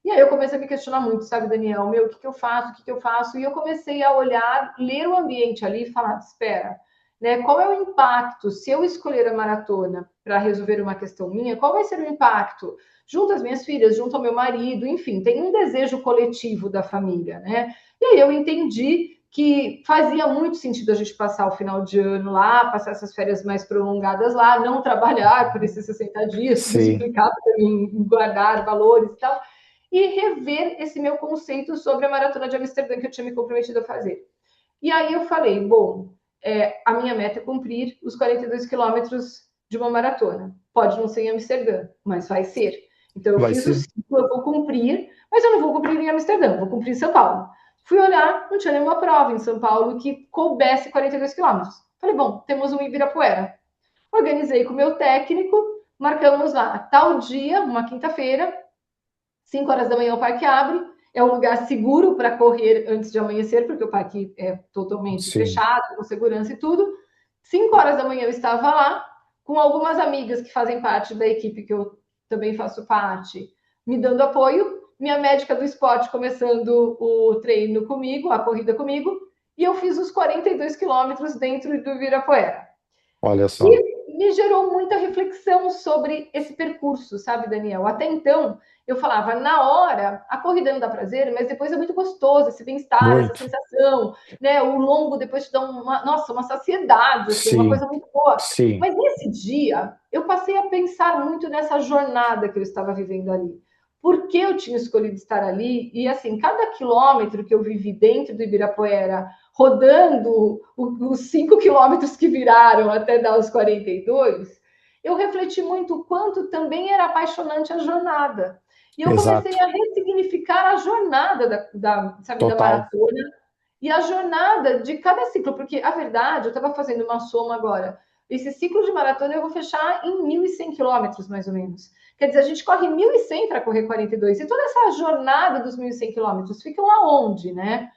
E aí eu comecei a me questionar muito, sabe, Daniel, meu, o que eu faço, o que eu faço? E eu comecei a olhar, ler o ambiente ali e falar, espera, né, qual é o impacto se eu escolher a maratona para resolver uma questão minha, qual vai ser o impacto junto às minhas filhas, junto ao meu marido, enfim, tem um desejo coletivo da família, né? E aí eu entendi que fazia muito sentido a gente passar o final de ano lá, passar essas férias mais prolongadas lá, não trabalhar por esses 60 dias, porque isso
Sim.
implicava em guardar valores e tal, e rever esse meu conceito sobre a maratona de Amsterdã que eu tinha me comprometido a fazer. E aí eu falei, bom, a minha meta é cumprir os 42 quilômetros de uma maratona. Pode não ser em Amsterdã, mas vai ser. Então eu
Vai
fiz o
ser.
ciclo, eu vou cumprir, mas eu não vou cumprir em Amsterdã, vou cumprir em São Paulo. Fui olhar, não tinha nenhuma prova em São Paulo que coubesse 42 quilômetros. Falei, bom, temos um Ibirapuera. Organizei com o meu técnico, marcamos lá, tal dia, uma quinta-feira, 5 horas da manhã o parque abre, é um lugar seguro para correr antes de amanhecer, porque o parque é totalmente
Sim.
fechado, com segurança e tudo. 5 horas da manhã eu estava lá, com algumas amigas que fazem parte da equipe que eu também faço parte, me dando apoio. Minha médica do esporte começando o treino comigo, a corrida comigo, e eu fiz os 42 quilômetros dentro do Virapuera.
Olha só.
E me gerou muita reflexão sobre esse percurso, sabe, Daniel? Até então, eu falava, na hora, a corrida não dá prazer, mas depois é muito gostoso, esse bem-estar, essa
Muito.
sensação, né? O longo depois te dá uma, nossa, uma saciedade, assim, uma
Sim.
coisa muito boa.
sim,
Mas nesse dia, eu passei a pensar muito nessa jornada que eu estava vivendo ali. Por que eu tinha escolhido estar ali? E assim, cada quilômetro que eu vivi dentro do Ibirapuera, rodando os 5 quilômetros que viraram até dar os 42, eu refleti muito o quanto também era apaixonante a jornada. E eu comecei
exato,
a ressignificar a jornada sabe, da
total.
maratona e a jornada de cada ciclo, porque a verdade, eu estava fazendo uma soma agora. Esse ciclo de maratona eu vou fechar em 1.100 quilômetros, mais ou menos. Quer dizer, a gente corre 1.100 para correr 42. E toda essa jornada dos 1.100 quilômetros ficam aonde, né?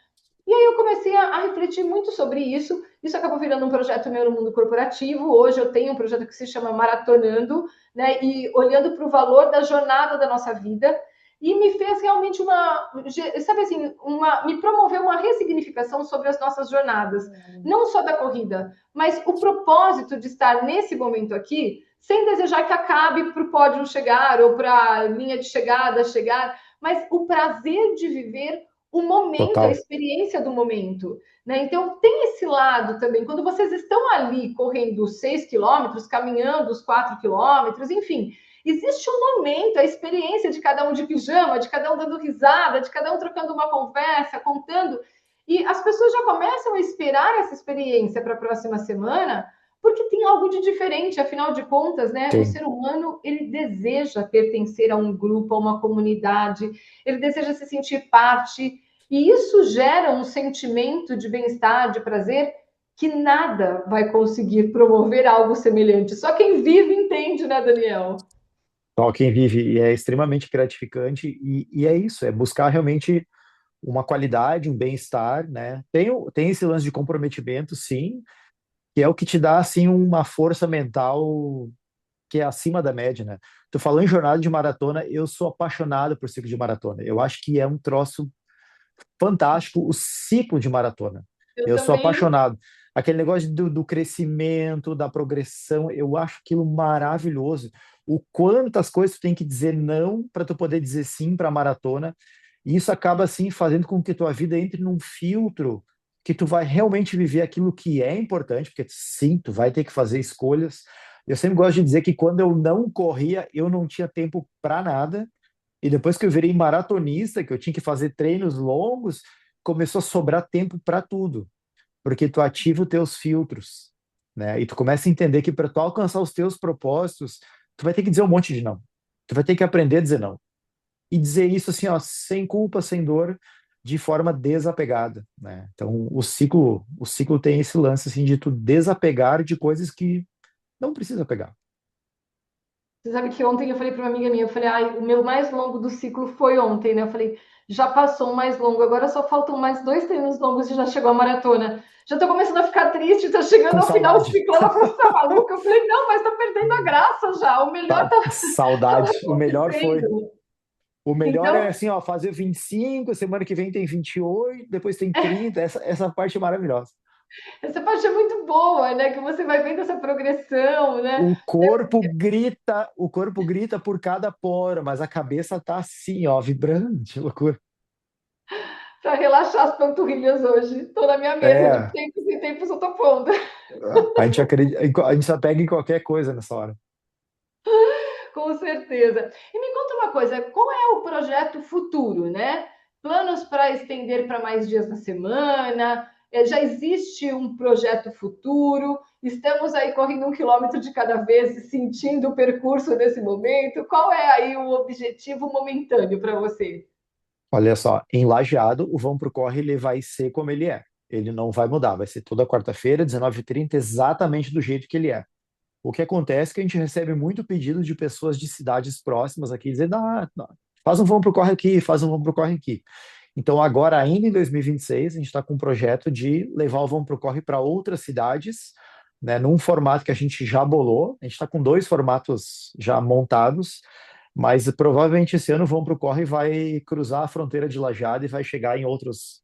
E aí eu comecei a refletir muito sobre isso. Isso acabou virando um projeto meu no mundo corporativo. Hoje eu tenho um projeto que se chama Maratonando, né? E olhando para o valor da jornada da nossa vida. E me fez realmente sabe assim, me promoveu uma ressignificação sobre as nossas jornadas. Não só da corrida, mas o propósito de estar nesse momento aqui, sem desejar que acabe para o pódio chegar ou para a linha de chegada chegar, mas o prazer de viver o momento, a
Total.
experiência do momento. Né? Então, tem esse lado também. Quando vocês estão ali correndo 6 quilômetros, caminhando os 4 quilômetros, enfim, existe um momento, a experiência de cada um de pijama, de cada um dando risada, de cada um trocando uma conversa, contando. E as pessoas já começam a esperar essa experiência para a próxima semana, porque tem algo de diferente, afinal de contas, né? O
Sim.
ser humano, ele deseja pertencer a um grupo, a uma comunidade, ele deseja se sentir parte, e isso gera um sentimento de bem-estar, de prazer, que nada vai conseguir promover algo semelhante. Só quem vive entende, né, Daniel?
Só quem vive e é extremamente gratificante e é isso, é buscar realmente uma qualidade, um bem-estar, né? Tem esse lance de comprometimento, sim, que é o que te dá assim uma força mental que é acima da média, né? Tu falou em jornada de maratona, eu sou apaixonado por ciclo de maratona. Eu acho que é um troço fantástico o ciclo de maratona.
Eu
Eu sou
também.
apaixonado. Aquele negócio do crescimento, da progressão, eu acho aquilo maravilhoso. O quantas coisas tu tem que dizer não para tu poder dizer sim para a maratona. E isso acaba assim fazendo com que tua vida entre num filtro que tu vai realmente viver aquilo que é importante, porque sim, tu vai ter que fazer escolhas. Eu sempre gosto de dizer que quando eu não corria, eu não tinha tempo para nada. E depois que eu virei maratonista, que eu tinha que fazer treinos longos, começou a sobrar tempo para tudo, porque tu ativa os teus filtros, né? E tu começa a entender que para tu alcançar os teus propósitos, tu vai ter que dizer um monte de não. Tu vai ter que aprender a dizer não. E dizer isso assim, ó, sem culpa, sem dor, de forma desapegada, né? Então, o ciclo tem esse lance assim de tu desapegar de coisas que não precisa pegar.
Você sabe que ontem eu falei para uma amiga minha, eu falei, ai, o meu mais longo do ciclo foi ontem, né? Eu falei, já passou o mais longo, agora só faltam mais 2 treinos longos e já chegou a maratona. Já tô começando a ficar triste, tá chegando
Com
ao final do
saudade.
ciclo. Ela falou, você tá maluca? Eu falei, não, mas tá perdendo a graça já. O melhor tava
Saudade. O melhor foi.
acontecendo.
O melhor é
Então,
assim, ó, fazer 25, semana que vem tem 28, depois tem 30. Essa parte é maravilhosa.
essa parte é muito boa, né? Que você vai vendo essa progressão, né?
O corpo grita por cada poro, mas a cabeça tá assim, ó, vibrando, de loucura.
Para relaxar as panturrilhas hoje. Estou na minha mesa de
É,
tempos em tempos, eu tô pondo.
a gente acredita, a gente só pega em qualquer coisa nessa hora.
Com certeza. E me conta uma coisa, qual é o projeto futuro, né? Planos para estender para mais dias na semana? Já existe um projeto futuro? Estamos aí correndo 1 quilômetro de cada vez, sentindo o percurso nesse momento. Qual é aí o objetivo momentâneo para você?
Olha só, em Lajeado, o Vão Pro Corre ele vai ser como ele é. Ele não vai mudar, vai ser toda quarta-feira, 19h30, exatamente do jeito que ele é. O que acontece é que a gente recebe muito pedido de pessoas de cidades próximas aqui, dizendo, não, faz um vão pro corre aqui, faz um vão pro corre aqui. Então, agora, ainda em 2026, a gente está com um projeto de levar o vão pro corre para outras cidades, né, num formato que a gente já bolou. A gente está com dois formatos já montados, mas provavelmente esse ano o vão pro corre vai cruzar a fronteira de Lajeado e vai chegar em outros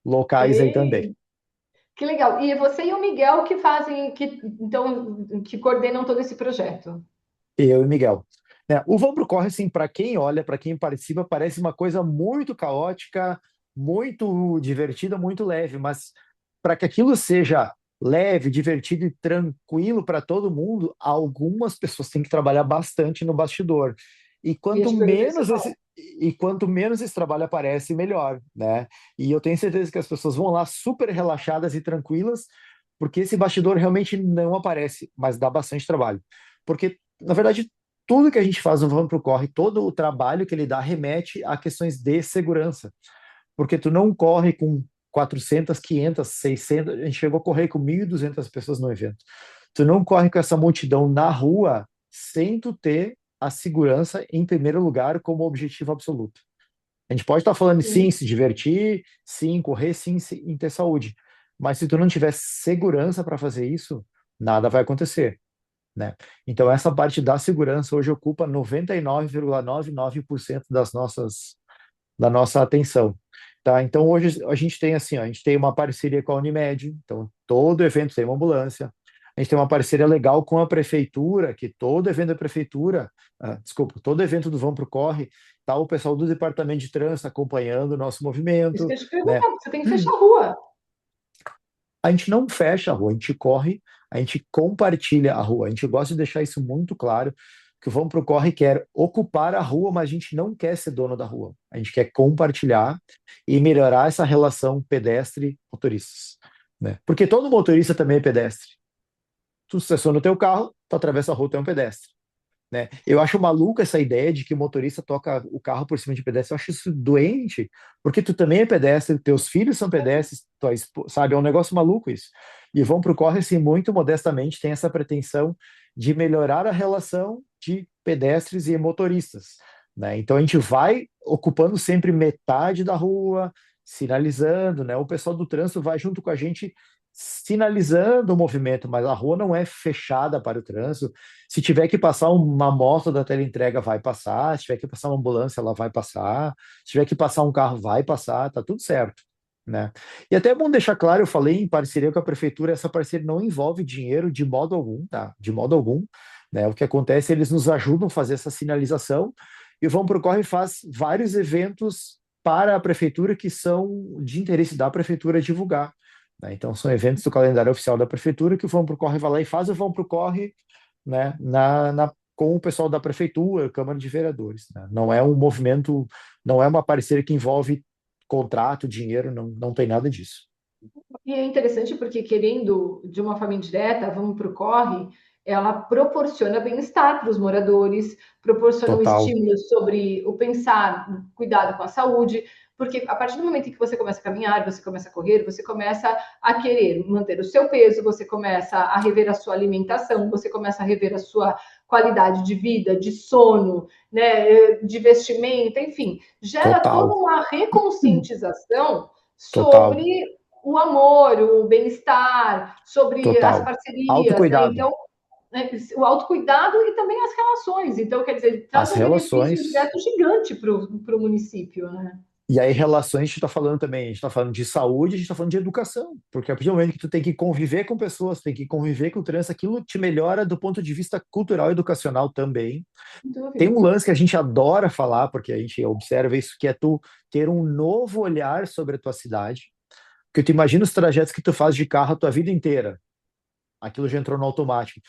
locais aí também.
Ei, que legal. E você e o Miguel que fazem, que coordenam todo esse projeto.
Eu e Miguel. Né, o Vamos pro Corre, assim, para quem olha, para quem participa, parece uma coisa muito caótica, muito divertida, muito leve, mas para que aquilo seja leve, divertido e tranquilo para todo mundo, algumas pessoas têm que trabalhar bastante no bastidor. E
Ia
quanto
te perguntar isso
menos
agora.
esse trabalho aparece, melhor, né? E eu tenho certeza que as pessoas vão lá super relaxadas e tranquilas, porque esse bastidor realmente não aparece, mas dá bastante trabalho. Porque, na verdade, tudo que a gente faz no Vamos Pro Corre, todo o trabalho que ele dá remete a questões de segurança. Porque tu não corre com 400, 500, 600, a gente chegou a correr com 1.200 pessoas no evento. Tu não corre com essa multidão na rua sem tu ter a segurança em primeiro lugar como objetivo absoluto. A gente pode estar falando sim,
Sim.
se divertir, sim, correr, sim, em ter saúde. Mas se tu não tiver segurança para fazer isso, nada vai acontecer, né? Então essa parte da segurança hoje ocupa 99,99% da nossa atenção. Tá? Então hoje a gente tem assim, ó, a gente tem uma parceria com a Unimed, então todo evento tem uma ambulância. A gente tem uma parceria legal com a prefeitura, que todo evento da prefeitura, desculpa, todo evento do Vão Pro Corre, tá o pessoal do departamento de trânsito acompanhando o nosso
Isso que
movimento,
eu ia te
né?
perguntar, porque você tem que fechar a rua.
A gente não fecha a rua, a gente corre, a gente compartilha a rua. A gente gosta de deixar isso muito claro, que o Vamos Pro Corre quer ocupar a rua, mas a gente não quer ser dono da rua. A gente quer compartilhar e melhorar essa relação pedestre-motoristas, né? Porque todo motorista também é pedestre. Tu estaciona no teu carro, tu atravessa a rua, tu é um pedestre, né? Eu acho maluco essa ideia de que o motorista toca o carro por cima de pedestre. Eu acho isso doente, porque tu também é pedestre, teus filhos são pedestres, sabe? É um negócio maluco isso. E vão pro corre, assim, muito modestamente, tem essa pretensão de melhorar a relação de pedestres e motoristas, né? Então a gente vai ocupando sempre metade da rua, sinalizando, né? O pessoal do trânsito vai junto com a gente sinalizando o movimento, mas a rua não é fechada para o trânsito. Se tiver que passar uma moto da teleentrega, vai passar. Se tiver que passar uma ambulância, ela vai passar. Se tiver que passar um carro, vai passar. Tá tudo certo, né? E até é bom deixar claro, eu falei em parceria com a prefeitura, essa parceria não envolve dinheiro de modo algum, tá? De modo algum, né? O que acontece, eles nos ajudam a fazer essa sinalização e vão pro Corre e faz vários eventos para a prefeitura que são de interesse da prefeitura divulgar, né? Então, são eventos do calendário oficial da prefeitura que o Vão pro Corre vai lá e faz o Vão pro Corre, né, com o pessoal da prefeitura, Câmara de Vereadores, né? Não é um movimento, não é uma parceria que envolve contrato, dinheiro, não, não tem nada disso.
E é interessante porque, querendo de uma forma indireta, vamos para o corre, ela proporciona bem-estar para os moradores, proporciona um
Total,
estímulo sobre o pensar, o cuidado com a saúde, porque a partir do momento em que você começa a caminhar, você começa a correr, você começa a querer manter o seu peso, você começa a rever a sua alimentação, você começa a rever a sua qualidade de vida, de sono, né, de vestimenta, enfim, gera toda
total,
uma reconscientização
total,
sobre o amor, o bem-estar, sobre as
total.
parcerias, né?
Autocuidado.
Então, né, o autocuidado e também as relações. Então, quer dizer, traz
As
um benefício
relações.
direto gigante para o município, né?
E aí, relações, a gente está falando também, a gente está falando de saúde, a gente está falando de educação, porque a partir do momento que tu tem que conviver com pessoas, tem que conviver com o trânsito, aquilo te melhora do ponto de vista cultural e educacional também.
Sem
Tem
dúvida.
um lance que a gente adora falar, porque a gente observa isso, que é tu ter um novo olhar sobre a tua cidade, porque tu imagina os trajetos que tu faz de carro a tua vida inteira, aquilo já entrou no automático.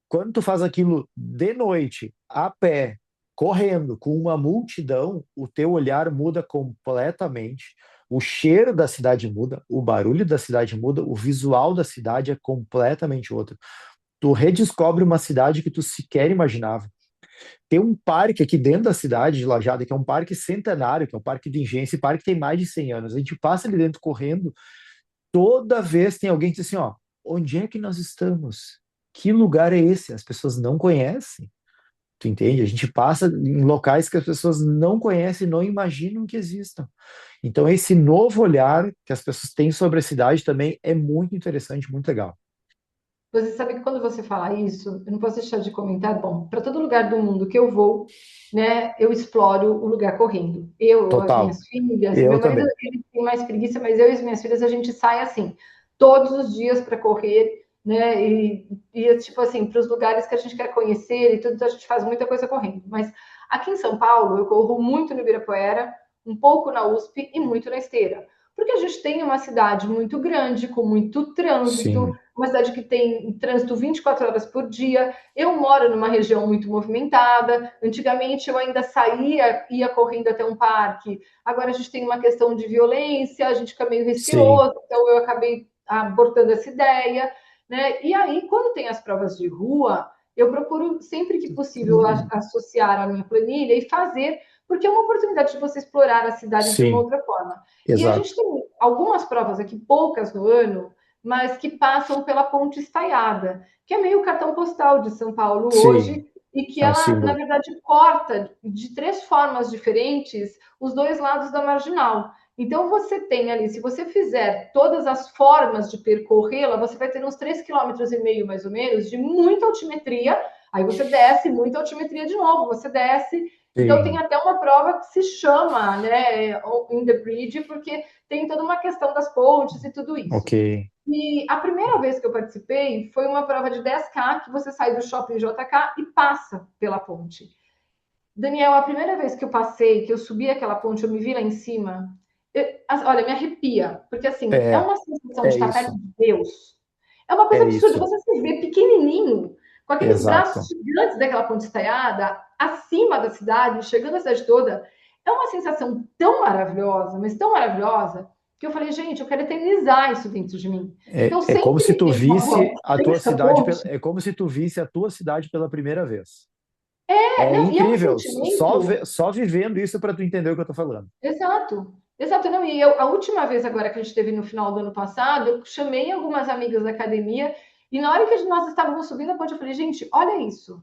Quando tu faz aquilo de noite, a pé, correndo, com uma multidão, o teu olhar muda completamente. O cheiro da cidade muda, o barulho da cidade muda, o visual da cidade é completamente outro. Tu redescobre uma cidade que tu sequer imaginava. Tem um parque aqui dentro da cidade de Lajada, que é um parque centenário, que é um parque de engenho. Esse parque tem mais de 100 anos. A gente passa ali dentro correndo, toda vez tem alguém que diz assim, ó, onde é que nós estamos? Que lugar é esse? As pessoas não conhecem. Tu entende? A gente passa em locais que as pessoas não conhecem, não imaginam que existam. Então, esse novo olhar que as pessoas têm sobre a cidade também é muito interessante, muito legal.
Você sabe que quando você fala isso, eu não posso deixar de comentar. Bom, para todo lugar do mundo que eu vou, né, eu exploro o lugar correndo. Eu, as
Total.
minhas filhas, meu
Eu
marido
também.
ele tem mais preguiça, mas eu e as minhas filhas a gente sai assim todos os dias para correr, né? E tipo assim para os lugares que a gente quer conhecer e tudo, então a gente faz muita coisa correndo. Mas aqui em São Paulo eu corro muito no Ibirapuera, um pouco na USP e muito na Esteira, porque a gente tem uma cidade muito grande com muito trânsito,
Sim.
uma cidade que tem trânsito 24 horas por dia. Eu moro numa região muito movimentada. Antigamente eu ainda saía, ia correndo até um parque. Agora a gente tem uma questão de violência, a gente fica meio
sim,
receoso, então eu acabei abortando essa ideia, né? E aí, quando tem as provas de rua, eu procuro sempre que possível associar a minha planilha e fazer, porque é uma oportunidade de você explorar a cidade de uma
sim,
outra forma. E a
exato.
gente tem algumas provas aqui, poucas no ano, mas que passam pela Ponte Estaiada, que é meio cartão postal de São Paulo
Sim,
hoje, e que
é um
ela, na
símbolo.
verdade, corta de três formas diferentes os dois lados da marginal. Então, você tem ali, se você fizer todas as formas de percorrê-la, você vai ter uns 3,5 km, mais ou menos, de muita altimetria. Aí você desce, muita altimetria de novo, você desce. Então, tem
Sim,
até uma prova que se chama, né, In the Bridge, porque tem toda uma questão das pontes e tudo
ok.
isso. E a primeira vez que eu participei foi uma prova de 10K, que você sai do shopping JK e passa pela ponte. Daniel, a primeira vez que eu passei, que eu subi aquela ponte, eu me vi lá em cima, olha, me arrepia, porque assim, é
É,
uma sensação de
é
estar perto
isso,
de Deus. É uma coisa
é
absurda,
isso.
você se vê pequenininho, com aqueles braços
Exato.
gigantes daquela ponte estaiada, acima da cidade, chegando a cidade toda. É uma sensação tão maravilhosa, mas tão maravilhosa, que eu falei, gente, eu quero eternizar isso dentro de mim. Então,
É como se
sempre
tu
que tem uma prova
visse a
tem
tua
essa
cidade,
ponte,
é como se tu visse a tua cidade pela primeira vez. É
não, e é um
incrível,
sentimento.
só vivendo isso para tu entender o que eu tô falando.
Exato. Exato, não, e eu, a última vez agora que a gente teve no final do ano passado, eu chamei algumas amigas da academia e na hora que nós estávamos subindo a ponte, eu falei, gente, olha isso.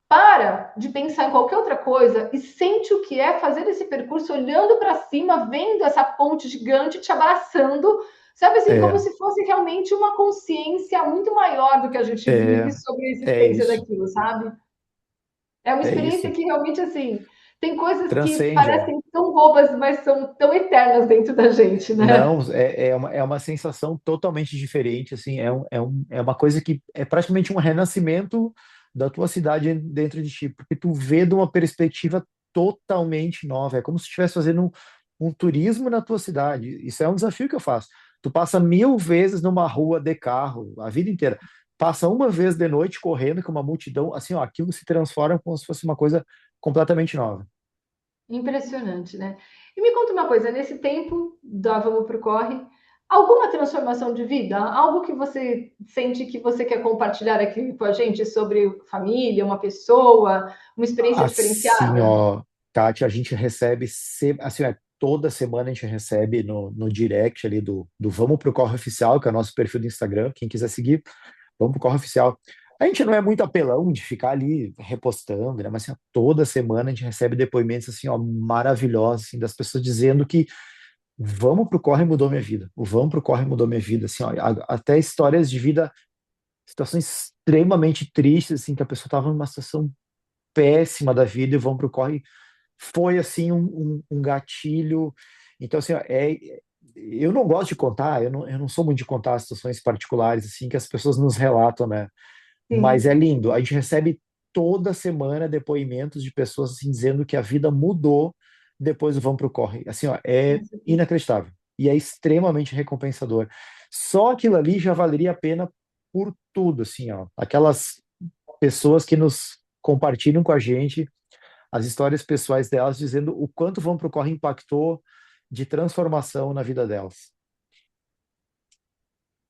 Para de pensar em qualquer outra coisa e sente o que é fazer esse percurso olhando para cima, vendo essa ponte gigante te abraçando, sabe assim, como
É,
se fosse realmente uma consciência muito maior do que a gente vive
é,
sobre a
é
existência
isso,
daquilo, sabe? É uma
é
experiência
isso.
que realmente, assim, tem coisas que
Transcende, é.
parecem tão bobas, mas são tão eternas dentro da gente, né?
Não, é uma sensação totalmente diferente, assim, é uma coisa que é praticamente um renascimento da tua cidade dentro de ti, porque tu vê de uma perspectiva totalmente nova, é como se estivesse fazendo um turismo na tua cidade, isso é um desafio que eu faço. Tu passa 1000 vezes numa rua de carro, a vida inteira, passa uma vez de noite correndo com uma multidão, assim, ó, aquilo se transforma como se fosse uma coisa completamente nova.
Impressionante, né? E me conta uma coisa, nesse tempo da Vamos Pro Corre, alguma transformação de vida? Algo que você sente que você quer compartilhar aqui com a gente sobre família, uma pessoa, uma experiência
Assim,
diferenciada?
ó, Kátia, a gente recebe, assim, toda semana a gente recebe no direct ali do Vamos Pro Corre Oficial, que é o nosso perfil do Instagram, quem quiser seguir, Vamos Pro Corre Oficial. A gente não é muito apelão de ficar ali repostando, né? Mas assim, ó, toda semana a gente recebe depoimentos assim, ó, maravilhosos, assim, das pessoas dizendo que Vamos Pro Corre mudou minha vida. O Vamos Pro Corre mudou minha vida, assim, ó, até histórias de vida, situações extremamente tristes, assim, que a pessoa estava numa situação péssima da vida e o Vamos Pro Corre foi assim um gatilho. Então, assim, ó, eu não gosto de contar, eu não sou muito de contar situações particulares assim que as pessoas nos relatam, né? Mas é
Sim,
lindo. A gente recebe toda semana depoimentos de pessoas assim, dizendo que a vida mudou depois do Vamos Pro Corre. Assim, ó, é inacreditável e é extremamente recompensador. Só aquilo ali já valeria a pena por tudo, assim, ó. Aquelas pessoas que nos compartilham com a gente as histórias pessoais delas, dizendo o quanto Vão Pro Corre impactou de transformação na vida delas.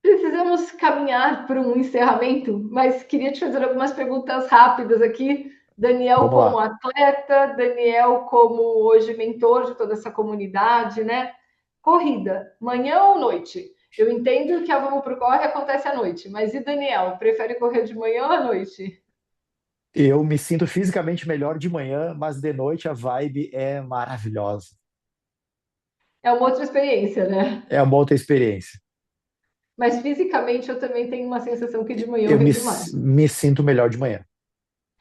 precisamos caminhar para um encerramento, mas queria te fazer algumas perguntas rápidas aqui. Daniel,
Vamos
como
lá.
atleta, Daniel, como hoje mentor de toda essa comunidade, né? Corrida, manhã ou noite? Eu entendo que a Vamos Pro Corre acontece à noite, mas e Daniel, prefere correr de manhã ou à noite?
Eu me sinto fisicamente melhor de manhã, mas de noite a vibe é maravilhosa.
É uma outra experiência, né?
É uma outra experiência.
Mas fisicamente eu também tenho uma sensação que de manhã eu
Eu
rendo mais.
me sinto melhor de manhã,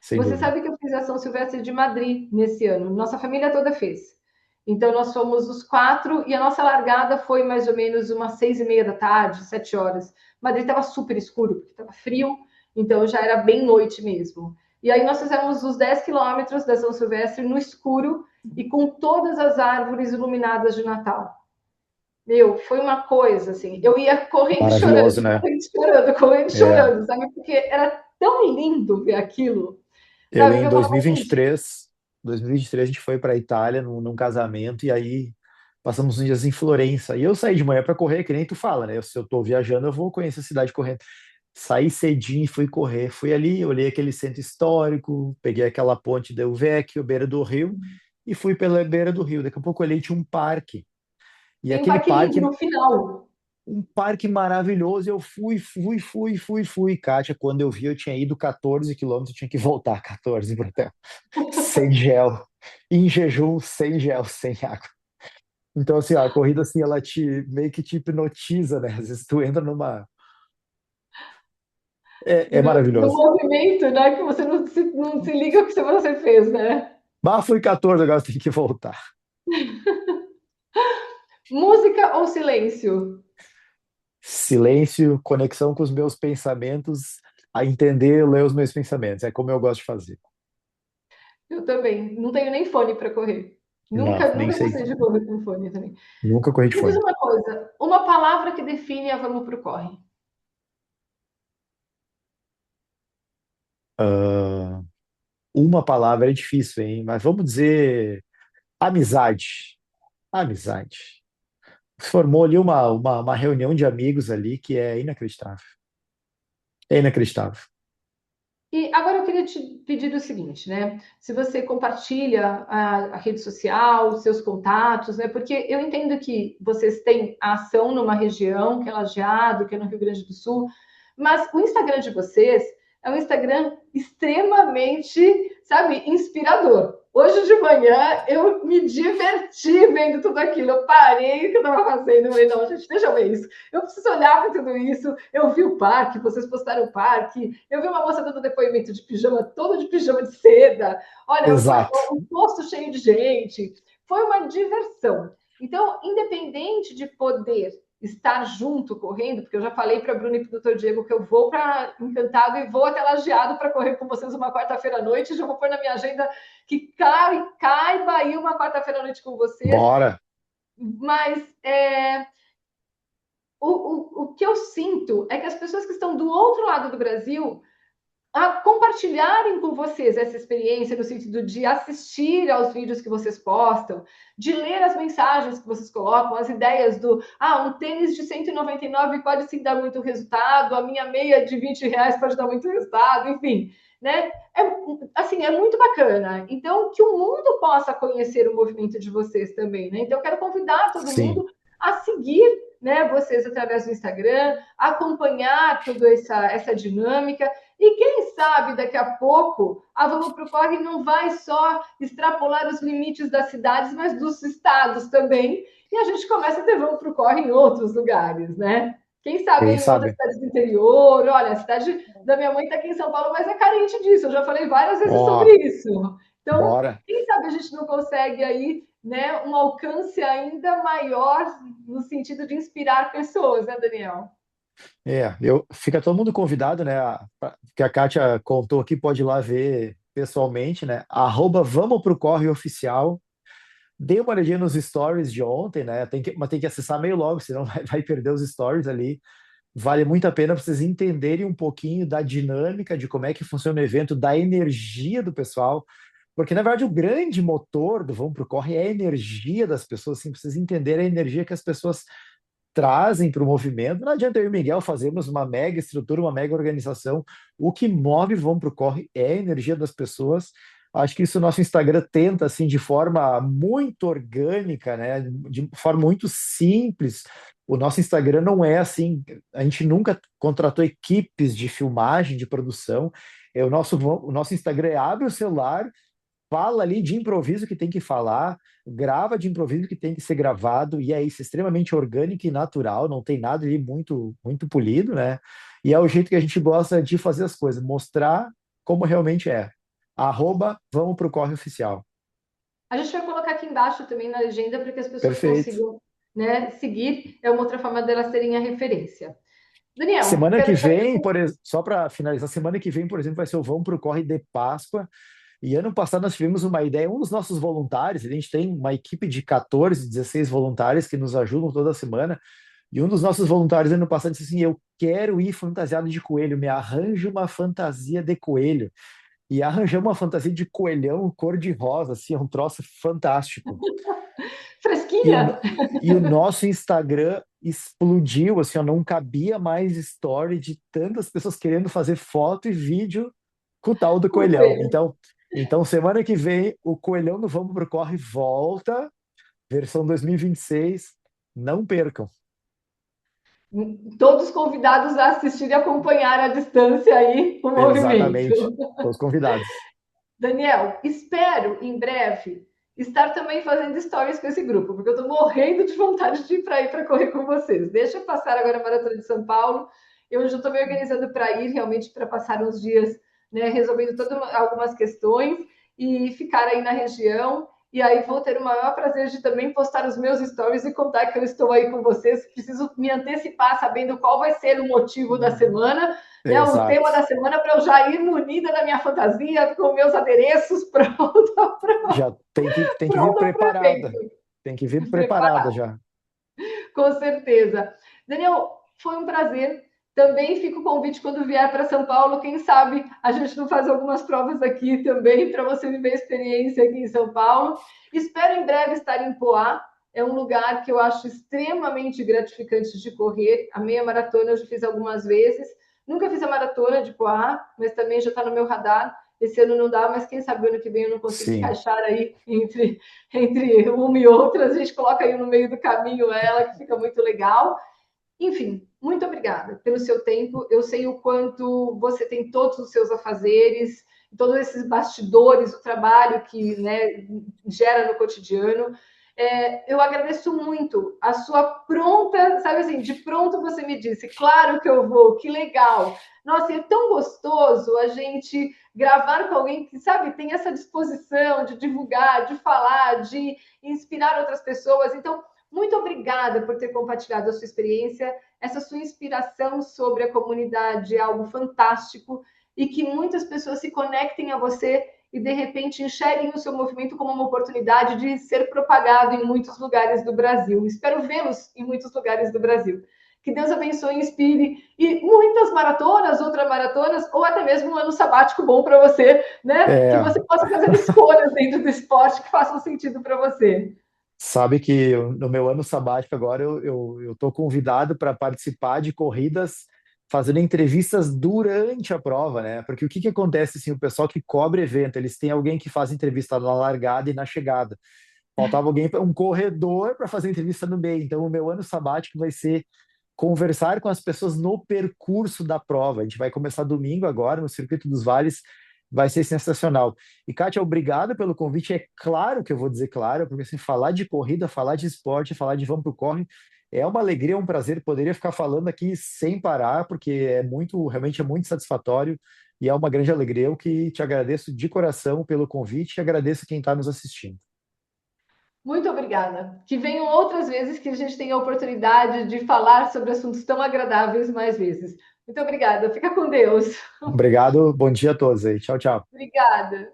sem
Você
dúvida.
sabe que eu fiz a São Silvestre de Madrid nesse ano. Nossa família toda fez. Então, nós fomos os quatro e a nossa largada foi mais ou menos umas 6:30 da tarde, 7 horas. Madrid estava super escuro, porque estava frio, então já era bem noite mesmo. E aí nós fizemos os 10 quilômetros da São Silvestre no escuro e com todas as árvores iluminadas de Natal. Meu, foi uma coisa assim. Eu ia
Maravilhoso, né?
correndo
É.
chorando, sabe? Porque era tão lindo ver aquilo,
Eu
sabe? Que
em
eu falava, gente,
2023 a gente foi para a Itália num casamento e aí passamos uns dias em Florença. E eu saí de manhã para correr, que nem tu fala, né? Se eu tô viajando, eu vou conhecer a cidade correndo. Saí cedinho e fui correr. Fui ali, olhei aquele centro histórico, peguei aquela ponte Del Vecchio, beira do rio, e fui pela beira do rio. Daqui a pouco eu olhei, tinha um parque. E
tem um
aquele
parque lindo
parque,
no final.
um parque maravilhoso. Eu fui, Kátia. Quando eu vi, eu tinha ido 14 quilômetros, eu tinha que voltar 14 para hotel. Sem gel, em jejum, sem gel, sem água. Então, assim, a corrida, assim, ela meio que te hipnotiza, né? Às vezes tu entra numa. É
No
maravilhoso.
movimento, né? Que você não se liga o que você fez, né?
Mas fui 14, agora tem que voltar.
Música ou silêncio?
Silêncio, conexão com os meus pensamentos, a entender, ler os meus pensamentos. É como eu gosto de fazer.
Eu também. Não tenho nem fone para correr.
Não,
Nunca,
nem
nunca
sei.
gostei de correr com fone também.
Nunca corri de
Me diz
fone.
uma coisa, uma palavra que define a Vamos Pro Corre.
Ah, uma palavra é difícil, hein? Mas vamos dizer amizade. Amizade. Formou ali uma reunião de amigos ali que é inacreditável. É inacreditável.
E agora eu queria te pedir o seguinte, né? Se você compartilha a rede social, os seus contatos, né? Porque eu entendo que vocês têm a ação numa região, que é Lajeado, que é no Rio Grande do Sul, mas o Instagram de vocês é um Instagram extremamente, sabe, inspirador. Hoje de manhã eu me diverti vendo tudo aquilo. Eu parei o que eu estava fazendo. Eu falei, não, gente, deixa eu ver isso. Eu preciso olhar para tudo isso. Eu vi o parque, vocês postaram o parque. Eu vi uma moça dando depoimento de pijama, todo de pijama de seda. Olha,
Exato.
o posto cheio de gente. Foi uma diversão. Então, independente de poder estar junto correndo, porque eu já falei para a Bruna e para o doutor Diego que eu vou para Encantado e vou até Lajeado para correr com vocês uma quarta-feira à noite. Já vou pôr na minha agenda que caiba aí uma quarta-feira à noite com vocês.
Bora.
Mas o que eu sinto é que as pessoas que estão do outro lado do Brasil a compartilharem com vocês essa experiência no sentido de assistir aos vídeos que vocês postam, de ler as mensagens que vocês colocam, as ideias do um tênis de 199 pode sim dar muito resultado, a minha meia de R$ 20 pode dar muito resultado, enfim, né? Assim, é muito bacana. Então, que o mundo possa conhecer o movimento de vocês também, né? Então, eu quero convidar todo
Sim.
mundo a seguir, né, vocês através do Instagram, acompanhar toda essa dinâmica. E quem sabe daqui a pouco a Vamos pro Corre não vai só extrapolar os limites das cidades, mas dos estados também. E a gente começa a ter Vamos pro Corre em outros lugares, né? Quem sabe
Quem
em outras
sabe?
cidades do interior. Olha, a cidade da minha mãe está aqui em São Paulo, mas é carente disso. Eu já falei várias vezes sobre
Ó,
isso. Então,
bora.
quem sabe a gente não consegue aí, né, um alcance ainda maior no sentido de inspirar pessoas, né, Daniel?
Fica todo mundo convidado, né? Que a Kátia contou aqui, pode ir lá ver pessoalmente, né? Vamos pro Corre Oficial. Dei uma olhadinha nos stories de ontem, né? Mas tem que acessar meio logo, senão vai perder os stories ali. Vale muito a pena para vocês entenderem um pouquinho da dinâmica de como é que funciona o evento, da energia do pessoal. Porque, na verdade, o grande motor do Vamos pro Corre é a energia das pessoas, assim, para vocês entenderem a energia que as pessoas trazem para o movimento. Não adianta eu e o Miguel fazermos uma mega estrutura, uma mega organização. O que move Vamos pro Corre é a energia das pessoas. Acho que isso o nosso Instagram tenta, assim, de forma muito orgânica, né? De forma muito simples. O nosso Instagram não é assim, a gente nunca contratou equipes de filmagem, de produção. O nosso Instagram abre o celular, fala ali de improviso que tem que falar, grava de improviso que tem que ser gravado, e é isso, extremamente orgânico e natural, não tem nada ali muito, muito polido, né? E é o jeito que a gente gosta de fazer as coisas, mostrar como realmente é. Vamos pro Corre Oficial.
A gente vai colocar aqui embaixo também na legenda para que as pessoas
Perfeito.
consigam, né, seguir. É uma outra forma delas terem a referência. Daniel,
Semana
quero
que
te
vem,
agradecer.
só para finalizar, semana que vem, por exemplo, vai ser o Vamos pro Corre de Páscoa. E ano passado nós tivemos uma ideia, um dos nossos voluntários, a gente tem uma equipe de 14, 16 voluntários que nos ajudam toda semana, e um dos nossos voluntários ano passado disse assim: Eu quero ir fantasiado de coelho, me arranje uma fantasia de coelho. E arranjamos uma fantasia de coelhão cor-de-rosa, assim, é um troço fantástico. E o,
Fresquinha?
e o nosso Instagram explodiu, assim, ó, não cabia mais story de tantas pessoas querendo fazer foto e vídeo com o tal do
Com
coelhão.
coelho.
Então semana que vem, o coelhão do Vamos Pro Corre volta, versão 2026. Não percam.
Todos convidados a assistir e acompanhar à distância aí o
Exatamente.
movimento.
Todos convidados.
Daniel, espero em breve estar também fazendo stories com esse grupo, porque eu estou morrendo de vontade de ir para correr com vocês. Deixa eu passar agora a Maratona de São Paulo. Eu já estou me organizando para ir, realmente, para passar uns dias, né, resolvendo algumas questões e ficar aí na região. E aí vou ter o maior prazer de também postar os meus stories e contar que eu estou aí com vocês. Preciso me antecipar, sabendo qual vai ser o motivo da semana, né, o
Exato.
tema da semana, para eu já ir munida da minha fantasia, com meus adereços pronta
Já tem que vir
pronta para o
preparada.
evento.
Tem que vir preparada
Preparada,
já.
com certeza. Daniel, foi um prazer. Também fica o convite quando vier para São Paulo. Quem sabe a gente não faz algumas provas aqui também para você viver a experiência aqui em São Paulo. Espero em breve estar em Poá. É um lugar que eu acho extremamente gratificante de correr. A meia maratona eu já fiz algumas vezes. Nunca fiz a maratona de Poá, mas também já está no meu radar. Esse ano não dá, mas quem sabe o ano que vem eu não consigo
Sim.
encaixar aí entre uma e outra. A gente coloca aí no meio do caminho ela, que fica muito legal. Enfim, muito obrigada pelo seu tempo. Eu sei o quanto você tem todos os seus afazeres, todos esses bastidores, o trabalho que, né, gera no cotidiano. Eu agradeço muito a sua pronta, sabe assim, de pronto você me disse, claro que eu vou, que legal. Nossa, é tão gostoso a gente gravar com alguém que, sabe, tem essa disposição de divulgar, de falar, de inspirar outras pessoas. Então, muito obrigada por ter compartilhado a sua experiência, essa sua inspiração sobre a comunidade é algo fantástico e que muitas pessoas se conectem a você e de repente enxerguem o seu movimento como uma oportunidade de ser propagado em muitos lugares do Brasil. Espero vê-los em muitos lugares do Brasil. Que Deus abençoe e inspire e muitas maratonas, outras maratonas, ou até mesmo um ano sabático bom para você, né? Que
É,
você possa fazer escolhas dentro do esporte que façam sentido para você.
sabe que no meu ano sabático agora eu estou convidado para participar de corridas fazendo entrevistas durante a prova, né? Porque o que que acontece assim, o pessoal que cobre evento, eles têm alguém que faz entrevista na largada e na chegada. Faltava alguém, um corredor para fazer entrevista no meio. Então o meu ano sabático vai ser conversar com as pessoas no percurso da prova. A gente vai começar domingo agora no Circuito dos Vales, vai ser sensacional. E Kátia, obrigado pelo convite. É claro que eu vou dizer claro, porque assim, falar de corrida, falar de esporte, falar de vamos pro corre, é uma alegria, é um prazer. Poderia ficar falando aqui sem parar, porque é muito, realmente é muito satisfatório e é uma grande alegria. Eu que te agradeço de coração pelo convite e agradeço quem está nos assistindo.
Muito obrigada. Que venham outras vezes que a gente tenha a oportunidade de falar sobre assuntos tão agradáveis mais vezes. Muito obrigada. Fica com Deus.
Obrigado, bom dia a todos aí. Tchau, tchau.
Obrigada.